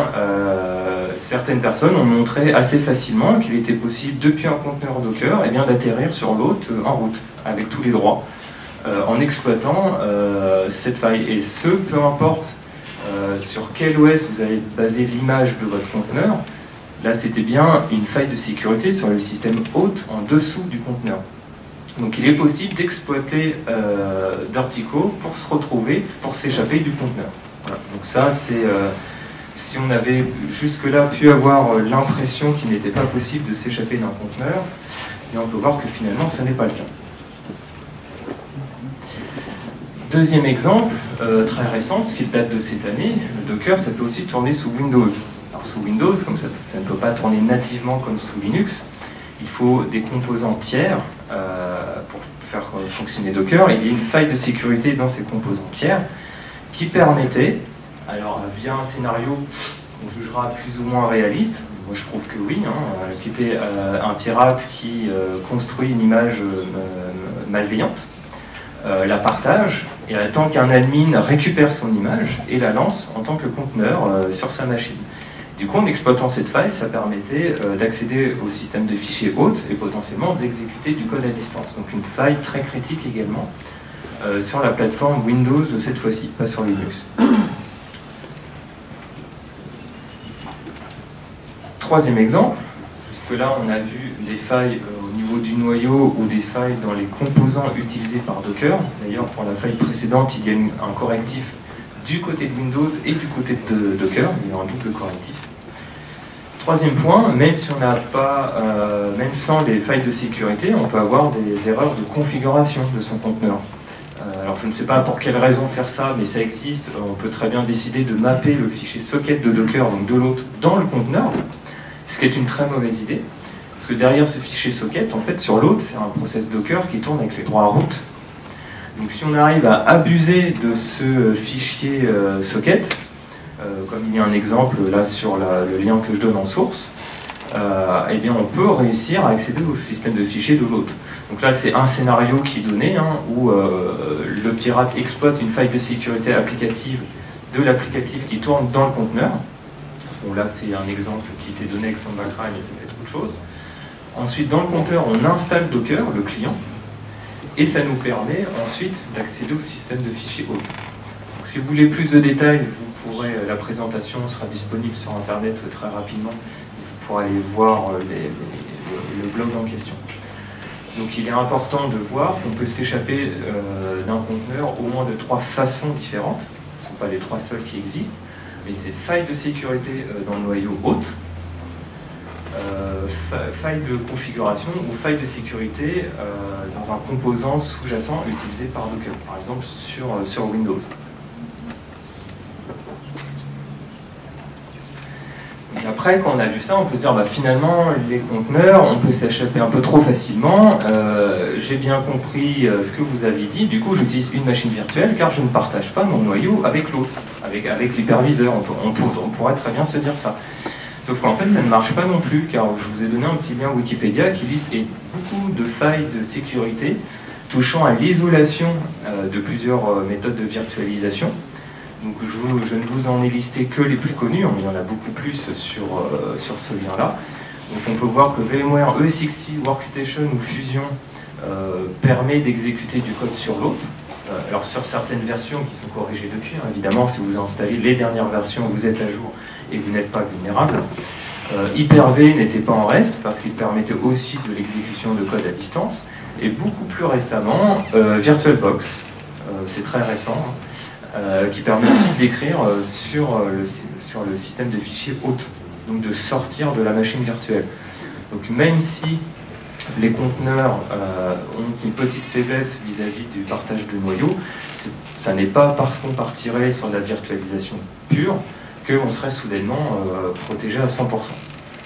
certaines personnes ont montré assez facilement qu'il était possible, depuis un conteneur Docker, eh bien, d'atterrir sur l'hôte en route, avec tous les droits, en exploitant cette faille. Et ce, peu importe sur quel OS vous avez basé l'image de votre conteneur, là c'était bien une faille de sécurité sur le système hôte en dessous du conteneur. Donc il est possible d'exploiter Dirtyco pour se retrouver, pour s'échapper du conteneur. Voilà. Donc ça c'est... si on avait jusque-là pu avoir l'impression qu'il n'était pas possible de s'échapper d'un conteneur, et on peut voir que finalement ce n'est pas le cas. Deuxième exemple, très récent, ce qui date de cette année, le Docker, ça peut aussi tourner sous Windows. Alors sous Windows, comme ça ne peut pas tourner nativement comme sous Linux, il faut des composants tiers pour faire fonctionner Docker. Il y a une faille de sécurité dans ces composants tiers qui permettait, alors via un scénario qu'on jugera plus ou moins réaliste, moi je trouve que oui, qui était un pirate qui construit une image malveillante, la partage et attend qu'un admin récupère son image et la lance en tant que conteneur sur sa machine. Du coup, en exploitant cette faille, ça permettait d'accéder au système de fichiers hôte et potentiellement d'exécuter du code à distance. Donc une faille très critique également sur la plateforme Windows cette fois-ci, pas sur Linux. Troisième exemple, jusque-là on a vu des failles au niveau du noyau ou des failles dans les composants utilisés par Docker. D'ailleurs pour la faille précédente il y a un correctif du côté de Windows et du côté de Docker, il y a un double correctif. Troisième point, même si on n'a pas, même sans les failles de sécurité, on peut avoir des erreurs de configuration de son conteneur. Alors je ne sais pas pour quelle raison faire ça, mais ça existe. On peut très bien décider de mapper le fichier socket de Docker, donc de l'hôte, dans le conteneur, ce qui est une très mauvaise idée. Parce que derrière ce fichier socket, en fait, sur l'hôte, c'est un process Docker qui tourne avec les droits root. Donc si on arrive à abuser de ce fichier socket, comme il y a un exemple là sur le lien que je donne en source, eh bien on peut réussir à accéder au système de fichiers de l'hôte. Donc là c'est un scénario qui est donné, hein, où le pirate exploite une faille de sécurité applicative de l'applicatif qui tourne dans le conteneur. Bon là c'est un exemple qui était donné avec Sandbach, mais c'est peut-être autre chose. Ensuite dans le conteneur on installe Docker, le client, et ça nous permet ensuite d'accéder au système de fichiers hôte. Donc, si vous voulez plus de détails, vous pourrez, la présentation sera disponible sur internet très rapidement. Vous pourrez aller voir le blog en question. Donc il est important de voir qu'on peut s'échapper d'un conteneur au moins de 3 façons différentes. Ce ne sont pas les 3 seules qui existent, mais c'est faille de sécurité dans le noyau hôte, faille de configuration ou faille de sécurité dans un composant sous-jacent utilisé par Docker, par exemple sur Windows. Et après, quand on a vu ça, on peut se dire bah, finalement, les conteneurs, on peut s'échapper un peu trop facilement. J'ai bien compris ce que vous avez dit. Du coup, j'utilise une machine virtuelle car je ne partage pas mon noyau avec l'autre, avec l'hyperviseur. On pourrait très bien se dire ça. Sauf qu'en fait, ça ne marche pas non plus, car je vous ai donné un petit lien Wikipédia qui liste beaucoup de failles de sécurité touchant à l'isolation de plusieurs méthodes de virtualisation. Donc je ne vous en ai listé que les plus connus, il y en a beaucoup plus sur ce lien-là. Donc on peut voir que VMware E60 Workstation ou Fusion permet d'exécuter du code sur l'autre. Alors sur certaines versions qui sont corrigées depuis, hein, évidemment, si vous installez les dernières versions, vous êtes à jour et vous n'êtes pas vulnérable. Hyper-V n'était pas en reste parce qu'il permettait aussi de l'exécution de code à distance. Et beaucoup plus récemment, VirtualBox, c'est très récent, hein, qui permet aussi d'écrire sur le système de fichiers hôte, donc de sortir de la machine virtuelle. Donc même si les conteneurs ont une petite faiblesse vis-à-vis du partage de noyaux, ça n'est pas parce qu'on partirait sur la virtualisation pure qu'on serait soudainement protégé à 100%. En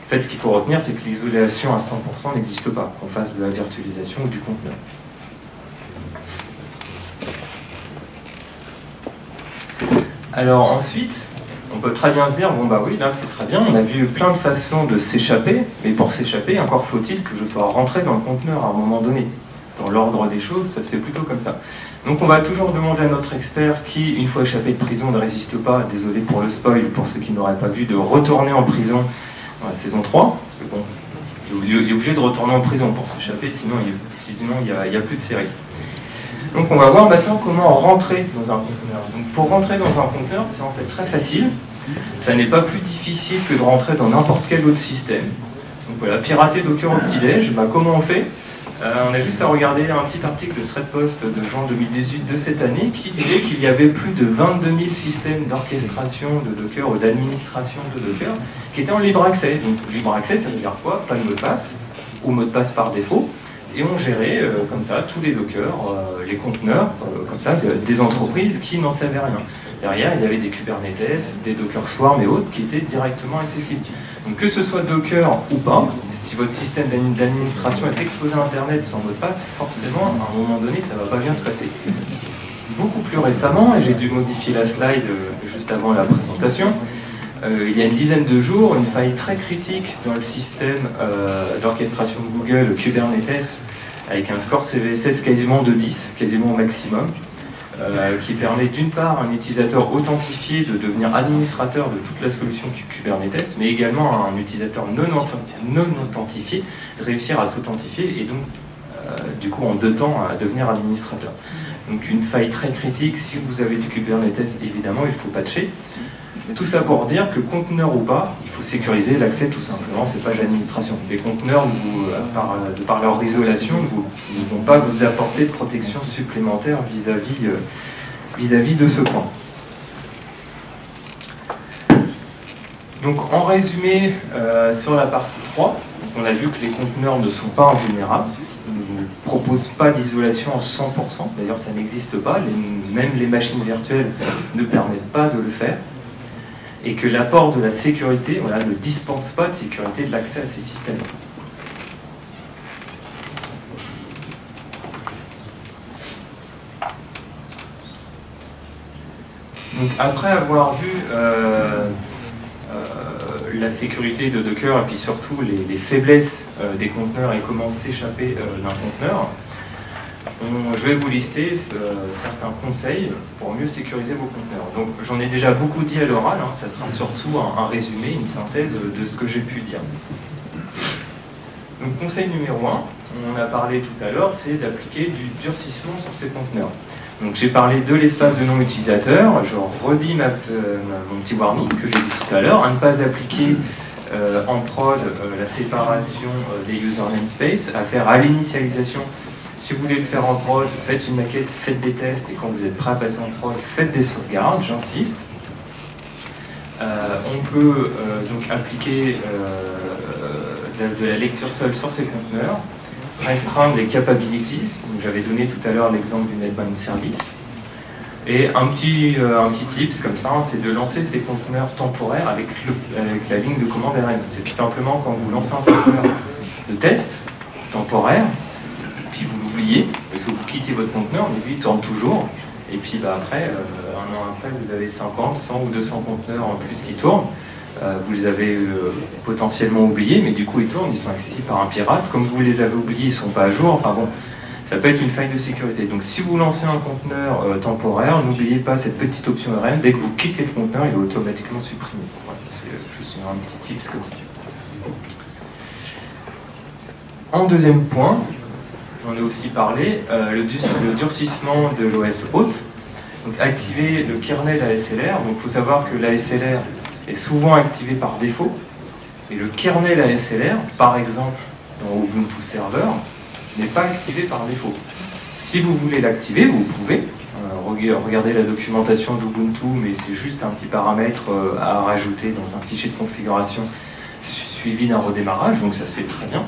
fait, ce qu'il faut retenir, c'est que l'isolation à 100% n'existe pas, qu'on fasse de la virtualisation ou du conteneur. Alors ensuite, on peut très bien se dire, bon bah oui, là c'est très bien, on a vu plein de façons de s'échapper, mais pour s'échapper, encore faut-il que je sois rentré dans le conteneur à un moment donné. Dans l'ordre des choses, ça se fait plutôt comme ça. Donc on va toujours demander à notre expert qui, une fois échappé de prison, ne résiste pas, désolé pour le spoil, pour ceux qui n'auraient pas vu, de retourner en prison dans la saison 3, parce que bon, il est obligé de retourner en prison pour s'échapper, sinon il n'y a plus de série. Donc on va voir maintenant comment rentrer dans un conteneur. Donc pour rentrer dans un conteneur, c'est en fait très facile. Ça n'est pas plus difficile que de rentrer dans n'importe quel autre système. Donc voilà, pirater Docker au petit-déj, bah, comment on fait? On a juste à regarder un petit article de Threadpost de juin 2018 de cette année qui disait qu'il y avait plus de 22 000 systèmes d'orchestration de Docker ou d'administration de Docker qui étaient en libre accès. Donc libre accès, ça veut dire quoi? Pas de mot de passe, ou mot de passe par défaut. Et on gérait comme ça tous les Docker, les conteneurs, comme ça, des entreprises qui n'en savaient rien. Derrière, il y avait des Kubernetes, des Docker Swarm et autres qui étaient directement accessibles. Donc que ce soit Docker ou pas, si votre système d'administration est exposé à Internet sans mot de passe, forcément, à un moment donné, ça ne va pas bien se passer. Beaucoup plus récemment, et j'ai dû modifier la slide juste avant la présentation, il y a une dizaine de jours, une faille très critique dans le système d'orchestration de Google, Kubernetes, avec un score CVSS quasiment de 10, quasiment au maximum, qui permet d'une part à un utilisateur authentifié de devenir administrateur de toute la solution Kubernetes, mais également à un utilisateur non authentifié de réussir à s'authentifier et donc du coup en 2 temps à devenir administrateur. Donc une faille très critique, si vous avez du Kubernetes évidemment il faut patcher. Tout ça pour dire que conteneur ou pas, il faut sécuriser l'accès tout simplement, c'est page d'administration. Les conteneurs, de par leur isolation, ne vont pas vous apporter de protection supplémentaire vis-à-vis de ce point. Donc en résumé, sur la partie 3, on a vu que les conteneurs ne sont pas invulnérables, ne proposent pas d'isolation en 100%, d'ailleurs ça n'existe pas, même les machines virtuelles ne permettent pas de le faire. Et que l'apport de la sécurité ne dispense pas de sécurité de l'accès à ces systèmes. Donc après avoir vu la sécurité de Docker et puis surtout les faiblesses des conteneurs et comment s'échapper d'un conteneur, je vais vous lister certains conseils pour mieux sécuriser vos conteneurs. Donc j'en ai déjà beaucoup dit à l'oral, hein, ça sera surtout un résumé, une synthèse de ce que j'ai pu dire. Donc conseil numéro 1, on en a parlé tout à l'heure, c'est d'appliquer du durcissement sur ces conteneurs. Donc j'ai parlé de l'espace de nom utilisateur, je redis mon petit warning que j'ai dit tout à l'heure, à ne pas appliquer en prod la séparation des user namespace, à faire à l'initialisation. Si vous voulez le faire en prod, faites une maquette, faites des tests, et quand vous êtes prêt à passer en prod, faites des sauvegardes, j'insiste. On peut donc appliquer de la lecture seule sur ces conteneurs, restreindre les capabilities, j'avais donné tout à l'heure l'exemple du NetBind Service, et un petit tips comme ça, c'est de lancer ces conteneurs temporaires avec la ligne de commande RM. C'est tout simplement quand vous lancez un conteneur de test temporaire, puis vous l'oubliez, parce que vous quittez votre conteneur, mais lui il tourne toujours, et puis après, un an après, vous avez 50, 100 ou 200 conteneurs en plus qui tournent. Vous les avez potentiellement oubliés, mais du coup ils tournent, ils sont accessibles par un pirate. Comme vous les avez oubliés, ils ne sont pas à jour. Enfin bon, ça peut être une faille de sécurité. Donc si vous lancez un conteneur temporaire, n'oubliez pas cette petite option RM. Dès que vous quittez le conteneur, il est automatiquement supprimé. Voilà, c'est juste un petit tips comme ça. En deuxième point, j'en ai aussi parlé, le durcissement de l'OS hôte. Donc activer le kernel ASLR. Donc il faut savoir que l'ASLR est souvent activé par défaut, et le kernel ASLR, par exemple dans Ubuntu Server, n'est pas activé par défaut. Si vous voulez l'activer, vous pouvez. Regardez la documentation d'Ubuntu, mais c'est juste un petit paramètre à rajouter dans un fichier de configuration suivi d'un redémarrage, donc ça se fait très bien.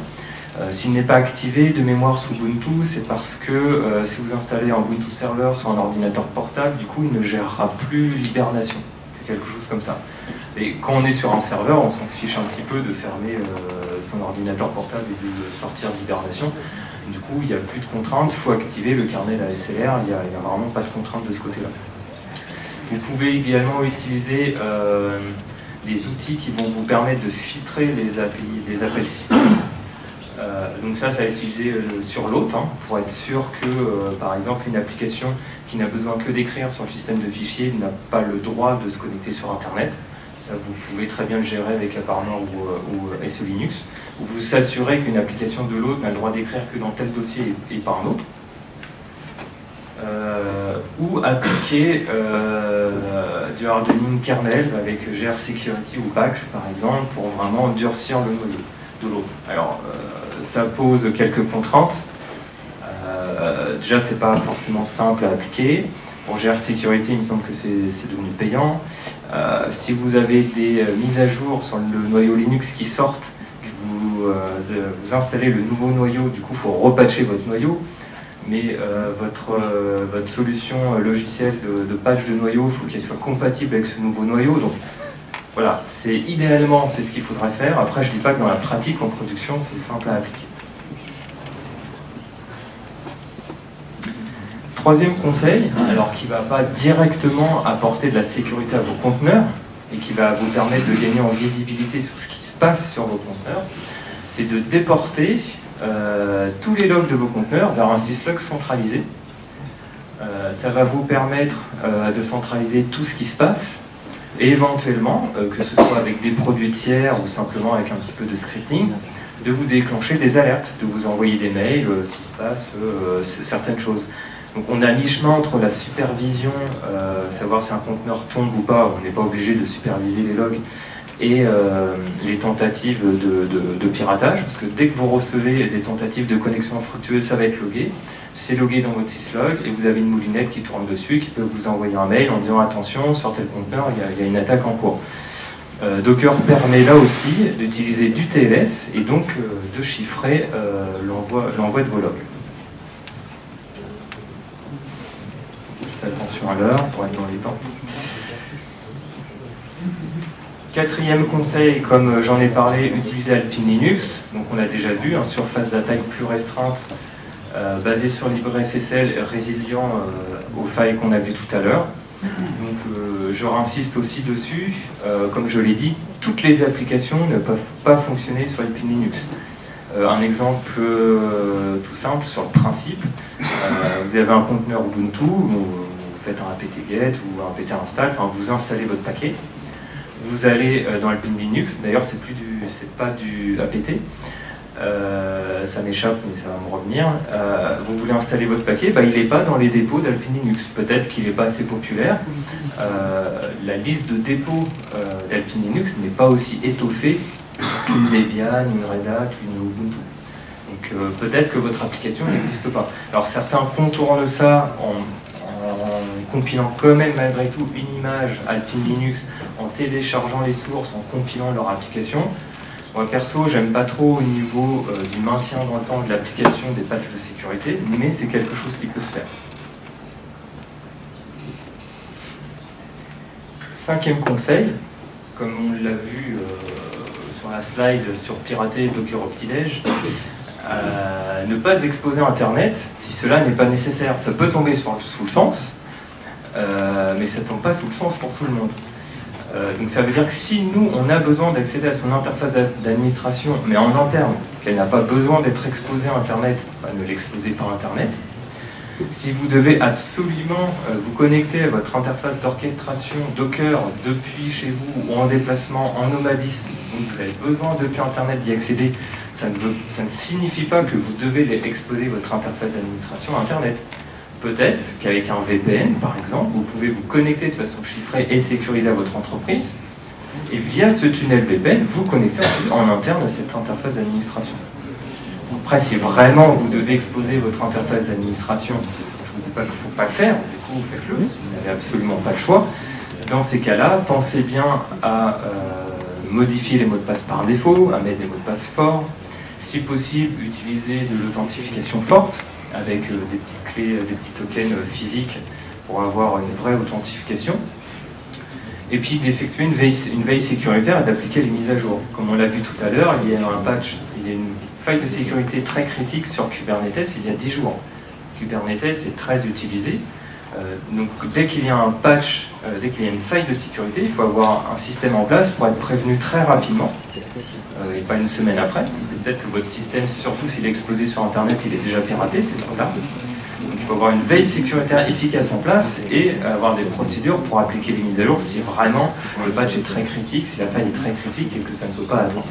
S'il n'est pas activé de mémoire sous Ubuntu, c'est parce que si vous installez un Ubuntu Server sur un ordinateur portable, du coup il ne gérera plus l'hibernation. C'est quelque chose comme ça. Et quand on est sur un serveur, on s'en fiche un petit peu de fermer son ordinateur portable et de sortir d'hibernation. Du coup, il n'y a plus de contraintes, il faut activer le kernel ASLR, il n'y a vraiment pas de contraintes de ce côté-là. Vous pouvez également utiliser des outils qui vont vous permettre de filtrer les appels système. Donc ça va utiliser sur l'hôte, hein, pour être sûr que, par exemple, une application qui n'a besoin que d'écrire sur le système de fichiers n'a pas le droit de se connecter sur Internet. Ça, vous pouvez très bien le gérer avec Apartment ou SE Linux. Vous vous assurez qu'une application de l'hôte n'a le droit d'écrire que dans tel dossier et pas un autre. Ou appliquer du hardening kernel avec GRSecurity ou PAX, par exemple, pour vraiment durcir le noyau de l'autre. Alors, ça pose quelques contraintes. Déjà, c'est pas forcément simple à appliquer. Pour GRSecurity, il me semble que c'est devenu payant. Si vous avez des mises à jour sur le noyau Linux qui sortent, que vous installez le nouveau noyau, du coup, il faut repatcher votre noyau. Mais votre solution logicielle de patch de noyau, il faut qu'elle soit compatible avec ce nouveau noyau. Donc, voilà, idéalement, c'est ce qu'il faudrait faire. Après, je ne dis pas que dans la pratique, en production, c'est simple à appliquer. Troisième conseil, alors qui ne va pas directement apporter de la sécurité à vos conteneurs, et qui va vous permettre de gagner en visibilité sur ce qui se passe sur vos conteneurs, c'est de déporter tous les logs de vos conteneurs vers un syslog centralisé. Ça va vous permettre de centraliser tout ce qui se passe, et éventuellement, que ce soit avec des produits tiers ou simplement avec un petit peu de scripting, de vous déclencher des alertes, de vous envoyer des mails s'il se passe certaines choses. Donc on est à mi-chemin entre la supervision, savoir si un conteneur tombe ou pas, on n'est pas obligé de superviser les logs, et les tentatives de piratage, parce que dès que vous recevez des tentatives de connexion infructueuse, ça va être logué. C'est logué dans votre syslog et vous avez une moulinette qui tourne dessus qui peut vous envoyer un mail en disant attention, sur tel conteneur, il y a une attaque en cours. Docker permet là aussi d'utiliser du TLS et donc de chiffrer l'envoi de vos logs. Faites attention à l'heure pour être dans les temps. Quatrième conseil, comme j'en ai parlé, utiliser Alpine Linux. Donc on l'a déjà vu, une surface d'attaque plus restreinte, basée sur LibreSSL, résilient aux failles qu'on a vues tout à l'heure. Donc je réinsiste aussi dessus, comme je l'ai dit, toutes les applications ne peuvent pas fonctionner sur Alpine Linux. Un exemple tout simple sur le principe, vous avez un conteneur Ubuntu, vous faites un apt-get ou un apt-install, enfin vous installez votre paquet, vous allez dans Alpine Linux, d'ailleurs c'est pas du apt, ça m'échappe mais ça va me revenir, vous voulez installer votre paquet, il n'est pas dans les dépôts d'Alpine Linux, peut-être qu'il n'est pas assez populaire, la liste de dépôts d'Alpine Linux n'est pas aussi étoffée qu'une Debian, une Red Hat ou une Ubuntu. Donc peut-être que votre application n'existe pas. Alors certains contournent ça en compilant quand même malgré tout une image Alpine Linux, en téléchargeant les sources, en compilant leur application. Moi perso, j'aime pas trop au niveau du maintien dans le temps de l'application des patchs de sécurité, mais c'est quelque chose qui peut se faire. Cinquième conseil, comme on l'a vu sur la slide sur pirater Docker Optilège, ne pas exposer Internet si cela n'est pas nécessaire. Ça peut tomber sous le sens, mais ça ne tombe pas sous le sens pour tout le monde. Donc ça veut dire que si nous, on a besoin d'accéder à son interface d'administration, mais en interne, qu'elle n'a pas besoin d'être exposée à Internet, ne l'exposez pas à Internet. Si vous devez absolument vous connecter à votre interface d'orchestration Docker depuis chez vous ou en déplacement, en nomadisme, donc vous avez besoin depuis Internet d'y accéder, ça ne signifie pas que vous devez exposer votre interface d'administration à Internet. Peut-être qu'avec un VPN, par exemple, vous pouvez vous connecter de façon chiffrée et sécurisée à votre entreprise, et via ce tunnel VPN, vous connectez ensuite en interne à cette interface d'administration. Après, si vraiment vous devez exposer votre interface d'administration, je ne vous dis pas qu'il ne faut pas le faire, du coup, faites-le, si vous n'avez absolument pas le choix. Dans ces cas-là, pensez bien à modifier les mots de passe par défaut, à mettre des mots de passe forts. Si possible, utiliser de l'authentification forte, avec des petites clés, des petits tokens physiques pour avoir une vraie authentification. Et puis d'effectuer une veille sécuritaire et d'appliquer les mises à jour. Comme on l'a vu tout à l'heure, il y a un patch, il y a une faille de sécurité très critique sur Kubernetes il y a 10 jours. Kubernetes est très utilisé. Donc dès qu'il y a un patch, dès qu'il y a une faille de sécurité, il faut avoir un système en place pour être prévenu très rapidement, et pas une semaine après, parce que peut-être que votre système, surtout s'il est exposé sur Internet, il est déjà piraté, c'est trop tard. Donc il faut avoir une veille sécuritaire efficace en place et avoir des procédures pour appliquer les mises à jour si vraiment le patch est très critique, si la faille est très critique et que ça ne peut pas attendre.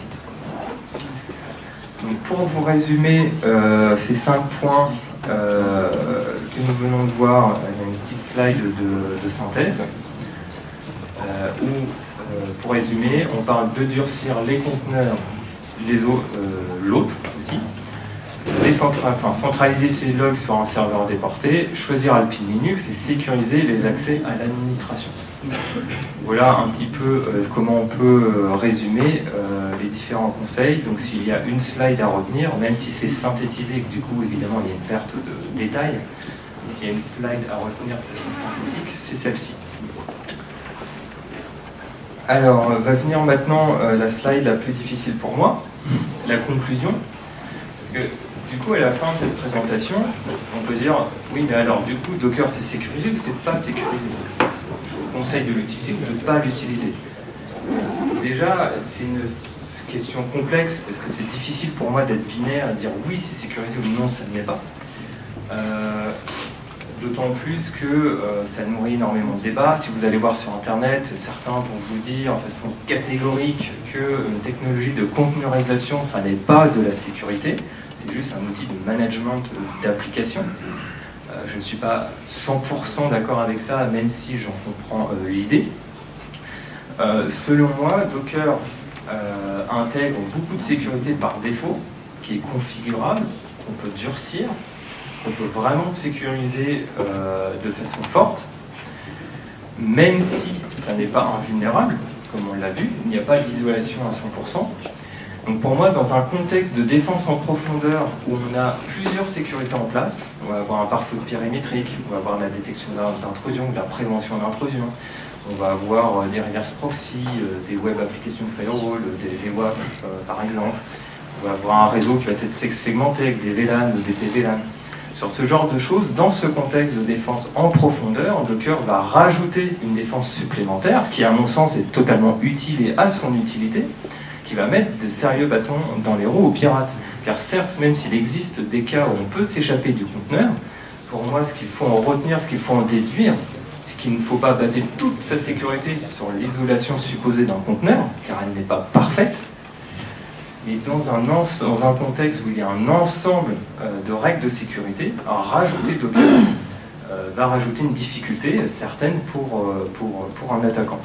Donc pour vous résumer ces 5 points que nous venons de voir, il y a une petite slide de synthèse où, pour résumer, on parle de durcir les conteneurs, l'autre aussi, centraliser ses logs sur un serveur déporté, choisir Alpine Linux et sécuriser les accès à l'administration. Voilà un petit peu comment on peut résumer les différents conseils. Donc s'il y a une slide à retenir, même si c'est synthétisé, du coup évidemment il y a une perte de détails, et s'il y a une slide à retenir de façon synthétique, c'est celle-ci. Alors va venir maintenant la slide la plus difficile pour moi, la conclusion, parce que du coup à la fin de cette présentation, on peut dire oui mais alors du coup Docker c'est sécurisé ou c'est pas sécurisé? Conseil de l'utiliser ou de ne pas l'utiliser. Déjà, c'est une question complexe parce que c'est difficile pour moi d'être binaire et de dire oui c'est sécurisé ou non ça ne l'est pas. D'autant plus que ça nourrit énormément de débats. Si vous allez voir sur Internet, certains vont vous dire de façon catégorique qu'une technologie de conteneurisation, ça n'est pas de la sécurité, c'est juste un outil de management d'application. Je ne suis pas 100% d'accord avec ça, même si j'en comprends l'idée. Selon moi, Docker intègre beaucoup de sécurité par défaut, qui est configurable, qu'on peut durcir, qu'on peut vraiment sécuriser de façon forte, même si ça n'est pas invulnérable, comme on l'a vu, il n'y a pas d'isolation à 100%. Donc pour moi, dans un contexte de défense en profondeur où on a plusieurs sécurités en place, on va avoir un pare-feu périmétrique, on va avoir la détection d'intrusion, la prévention d'intrusion, on va avoir des reverse proxy, des web application firewall, des WAF par exemple, on va avoir un réseau qui va être segmenté avec des VLAN ou des PVLAN. sur ce genre de choses, dans ce contexte de défense en profondeur, Docker va rajouter une défense supplémentaire qui, à mon sens, est totalement utile et a son utilité, qui va mettre de sérieux bâtons dans les roues aux pirates. Car certes, même s'il existe des cas où on peut s'échapper du conteneur, pour moi, ce qu'il faut en retenir, ce qu'il faut en déduire, c'est qu'il ne faut pas baser toute sa sécurité sur l'isolation supposée d'un conteneur, car elle n'est pas parfaite, mais dans un contexte où il y a un ensemble de règles de sécurité, rajouter Docker va rajouter une difficulté certaine pour un attaquant.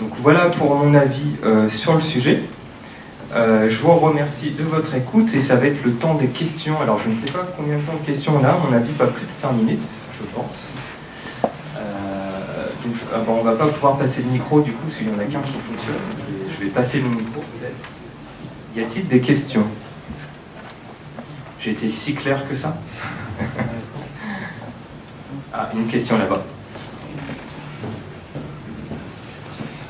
Donc voilà pour mon avis sur le sujet. Je vous remercie de votre écoute et ça va être le temps des questions. Alors je ne sais pas combien de temps de questions on a, à mon avis pas plus de 5 minutes, je pense. Donc, bon, on ne va pas pouvoir passer le micro du coup, s'il y en a qu'un qui fonctionne. Je vais passer le micro peut-être. Y a-t-il des questions? J'ai été si clair que ça? Ah, une question là-bas.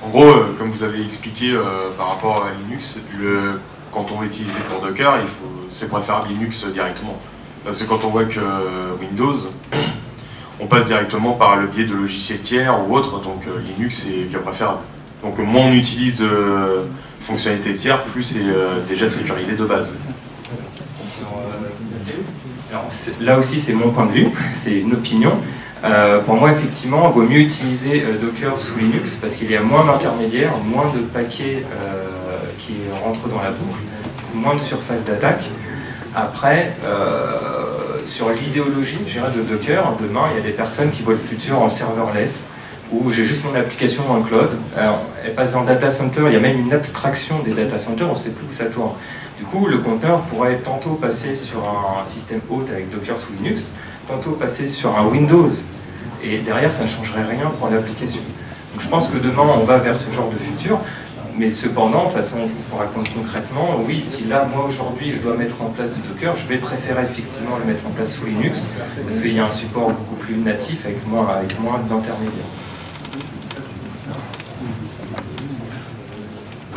En gros, comme vous avez expliqué par rapport à Linux, quand on veut utiliser pour Docker, c'est préférable Linux directement. Parce que quand on voit que Windows, on passe directement par le biais de logiciels tiers ou autre, donc Linux est bien préférable. Donc moins on utilise de fonctionnalités tiers, plus c'est déjà sécurisé de base. Alors, là aussi c'est mon point de vue, c'est une opinion. Pour moi effectivement il vaut mieux utiliser Docker sous Linux parce qu'il y a moins d'intermédiaires, moins de paquets qui rentrent dans la boucle, moins de surface d'attaque. Après, sur l'idéologie de Docker, demain il y a des personnes qui voient le futur en serverless, où j'ai juste mon application dans le cloud, elle passe en data center, il y a même une abstraction des data centers, on ne sait plus où ça tourne. Du coup, le conteneur pourrait tantôt passer sur un système hôte avec Docker sous Linux, tantôt passer sur un Windows, et derrière ça ne changerait rien pour l'application. Donc je pense que demain on va vers ce genre de futur, mais cependant, de toute façon, pour répondre concrètement, oui, si là, moi aujourd'hui, je dois mettre en place du Docker, je vais préférer effectivement le mettre en place sous Linux, parce qu'il y a un support beaucoup plus natif avec moins d'intermédiaires.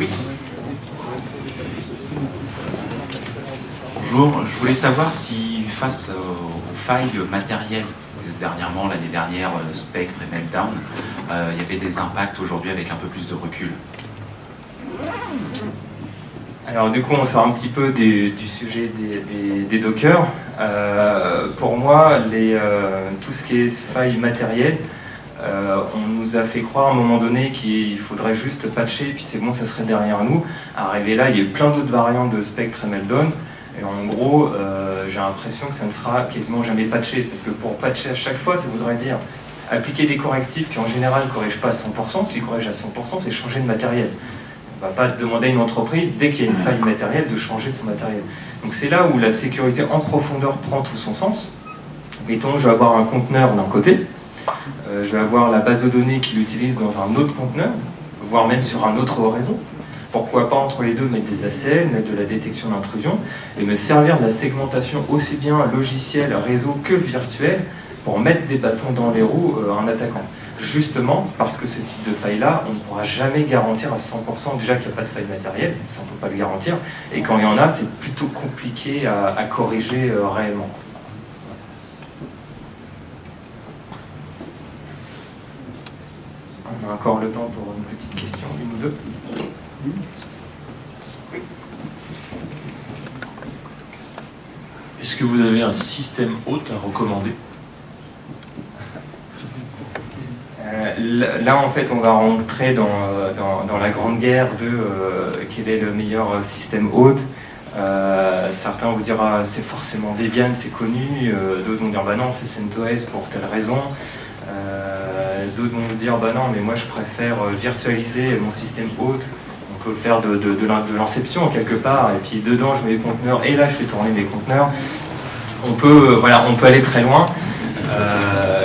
Oui. Bonjour, je voulais savoir si face aux failles matérielles, dernièrement, l'année dernière, Spectre et Meltdown, il y avait des impacts aujourd'hui avec un peu plus de recul. Alors du coup, on sort un petit peu du sujet des Docker. Pour moi, tout ce qui est failles matérielles, on nous a fait croire à un moment donné qu'il faudrait juste patcher, puis c'est bon, ça serait derrière nous. Arrivé là, il y a eu plein d'autres variantes de Spectre et Meltdown, et en gros, j'ai l'impression que ça ne sera quasiment jamais patché, parce que pour patcher à chaque fois, ça voudrait dire appliquer des correctifs qui en général ne corrigent pas à 100%, s'ils corrigent à 100%, c'est changer de matériel. On ne va pas demander à une entreprise, dès qu'il y a une faille matérielle, de changer son matériel. Donc c'est là où la sécurité en profondeur prend tout son sens. Mettons, je vais avoir un conteneur d'un côté, je vais avoir la base de données qui l'utilise dans un autre conteneur, voire même sur un autre réseau. Pourquoi pas entre les deux mettre des ACL, mettre de la détection d'intrusion, et me servir de la segmentation aussi bien logiciel, réseau que virtuel, pour mettre des bâtons dans les roues à un attaquant. Justement, parce que ce type de faille-là, on ne pourra jamais garantir à 100% déjà qu'il n'y a pas de faille matérielle, ça on ne peut pas le garantir, et quand il y en a, c'est plutôt compliqué à corriger réellement. On a encore le temps pour une petite question, une ou deux. Est-ce que vous avez un système hôte à recommander? Là, en fait, on va rentrer dans la grande guerre de quel est le meilleur système hôte. Certains vont dire ah, c'est forcément Debian, c'est connu. D'autres vont dire bah non, c'est CentOS pour telle raison. D'autres vont dire bah non, mais moi je préfère virtualiser mon système hôte. On peut faire de l'inception quelque part, et puis dedans je mets les conteneurs, et là je fais tourner mes conteneurs. On peut aller très loin.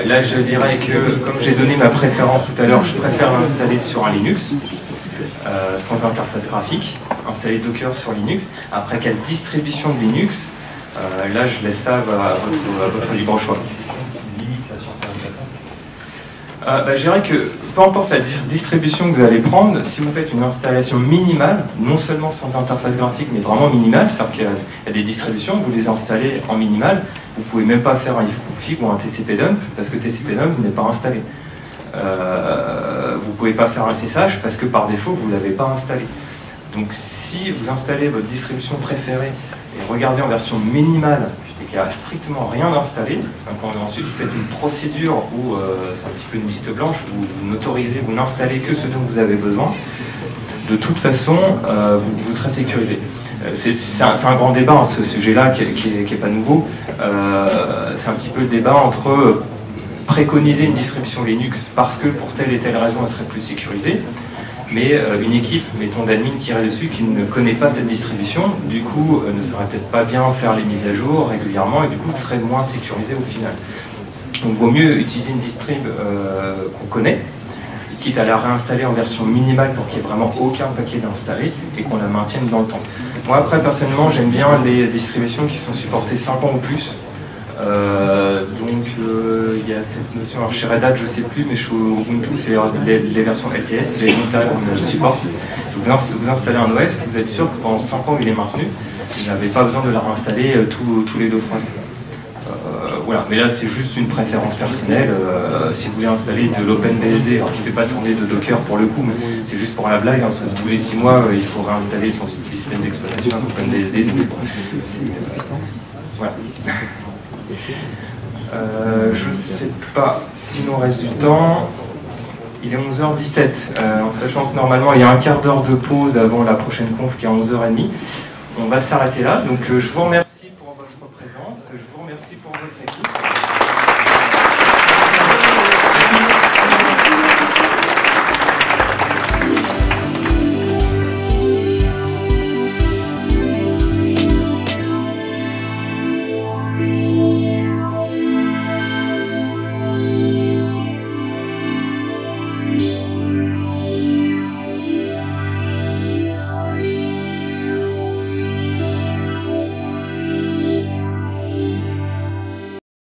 Là je dirais que, comme j'ai donné ma préférence tout à l'heure, je préfère l'installer sur un Linux, sans interface graphique, installer Docker sur Linux. Après, quelle distribution de Linux, là je laisse ça à votre libre choix. Je dirais que peu importe la distribution que vous allez prendre, si vous faites une installation minimale, non seulement sans interface graphique, mais vraiment minimale, c'est-à-dire qu'il y a des distributions, vous les installez en minimal, vous ne pouvez même pas faire un ifconfig ou un TCP dump, parce que TCP dump n'est pas installé. Vous ne pouvez pas faire un SSH, parce que par défaut, vous ne l'avez pas installé. Donc si vous installez votre distribution préférée, et regardez en version minimale, et qu'il n'y a strictement rien d'installé, ensuite vous faites une procédure où c'est un petit peu une liste blanche, où vous n'autorisez, vous n'installez que ce dont vous avez besoin, de toute façon, vous serez sécurisé. C'est un grand débat, hein, ce sujet-là, qui n'est pas nouveau. C'est un petit peu le débat entre préconiser une distribution Linux parce que pour telle et telle raison elle serait plus sécurisée, mais une équipe, mettons d'admin qui irait dessus, qui ne connaît pas cette distribution, du coup ne saurait peut-être pas bien faire les mises à jour régulièrement et du coup serait moins sécurisé au final. Donc il vaut mieux utiliser une distrib qu'on connaît, quitte à la réinstaller en version minimale pour qu'il n'y ait vraiment aucun paquet d'installer et qu'on la maintienne dans le temps. Moi après personnellement j'aime bien les distributions qui sont supportées 5 ans ou plus. Il y a cette notion, alors chez Red Hat je sais plus, mais chez Ubuntu c'est les versions LTS, les long-term le supportent. Vous installez un OS, vous êtes sûr que pendant 5 ans il est maintenu, vous n'avez pas besoin de la réinstaller tous les 2-3 ans. Voilà, mais là c'est juste une préférence personnelle. Si vous voulez installer de l'OpenBSD, alors qui ne fait pas tourner de Docker pour le coup, mais c'est juste pour la blague, hein, tous les 6 mois il faut réinstaller son système d'exploitation avec OpenBSD. Voilà. Je sais pas s'il nous reste du temps. Il est 11h17, en sachant que normalement il y a un quart d'heure de pause avant la prochaine conf qui est à 11h30. On va s'arrêter là. Donc je vous remercie pour votre présence, je vous remercie pour votre écoute.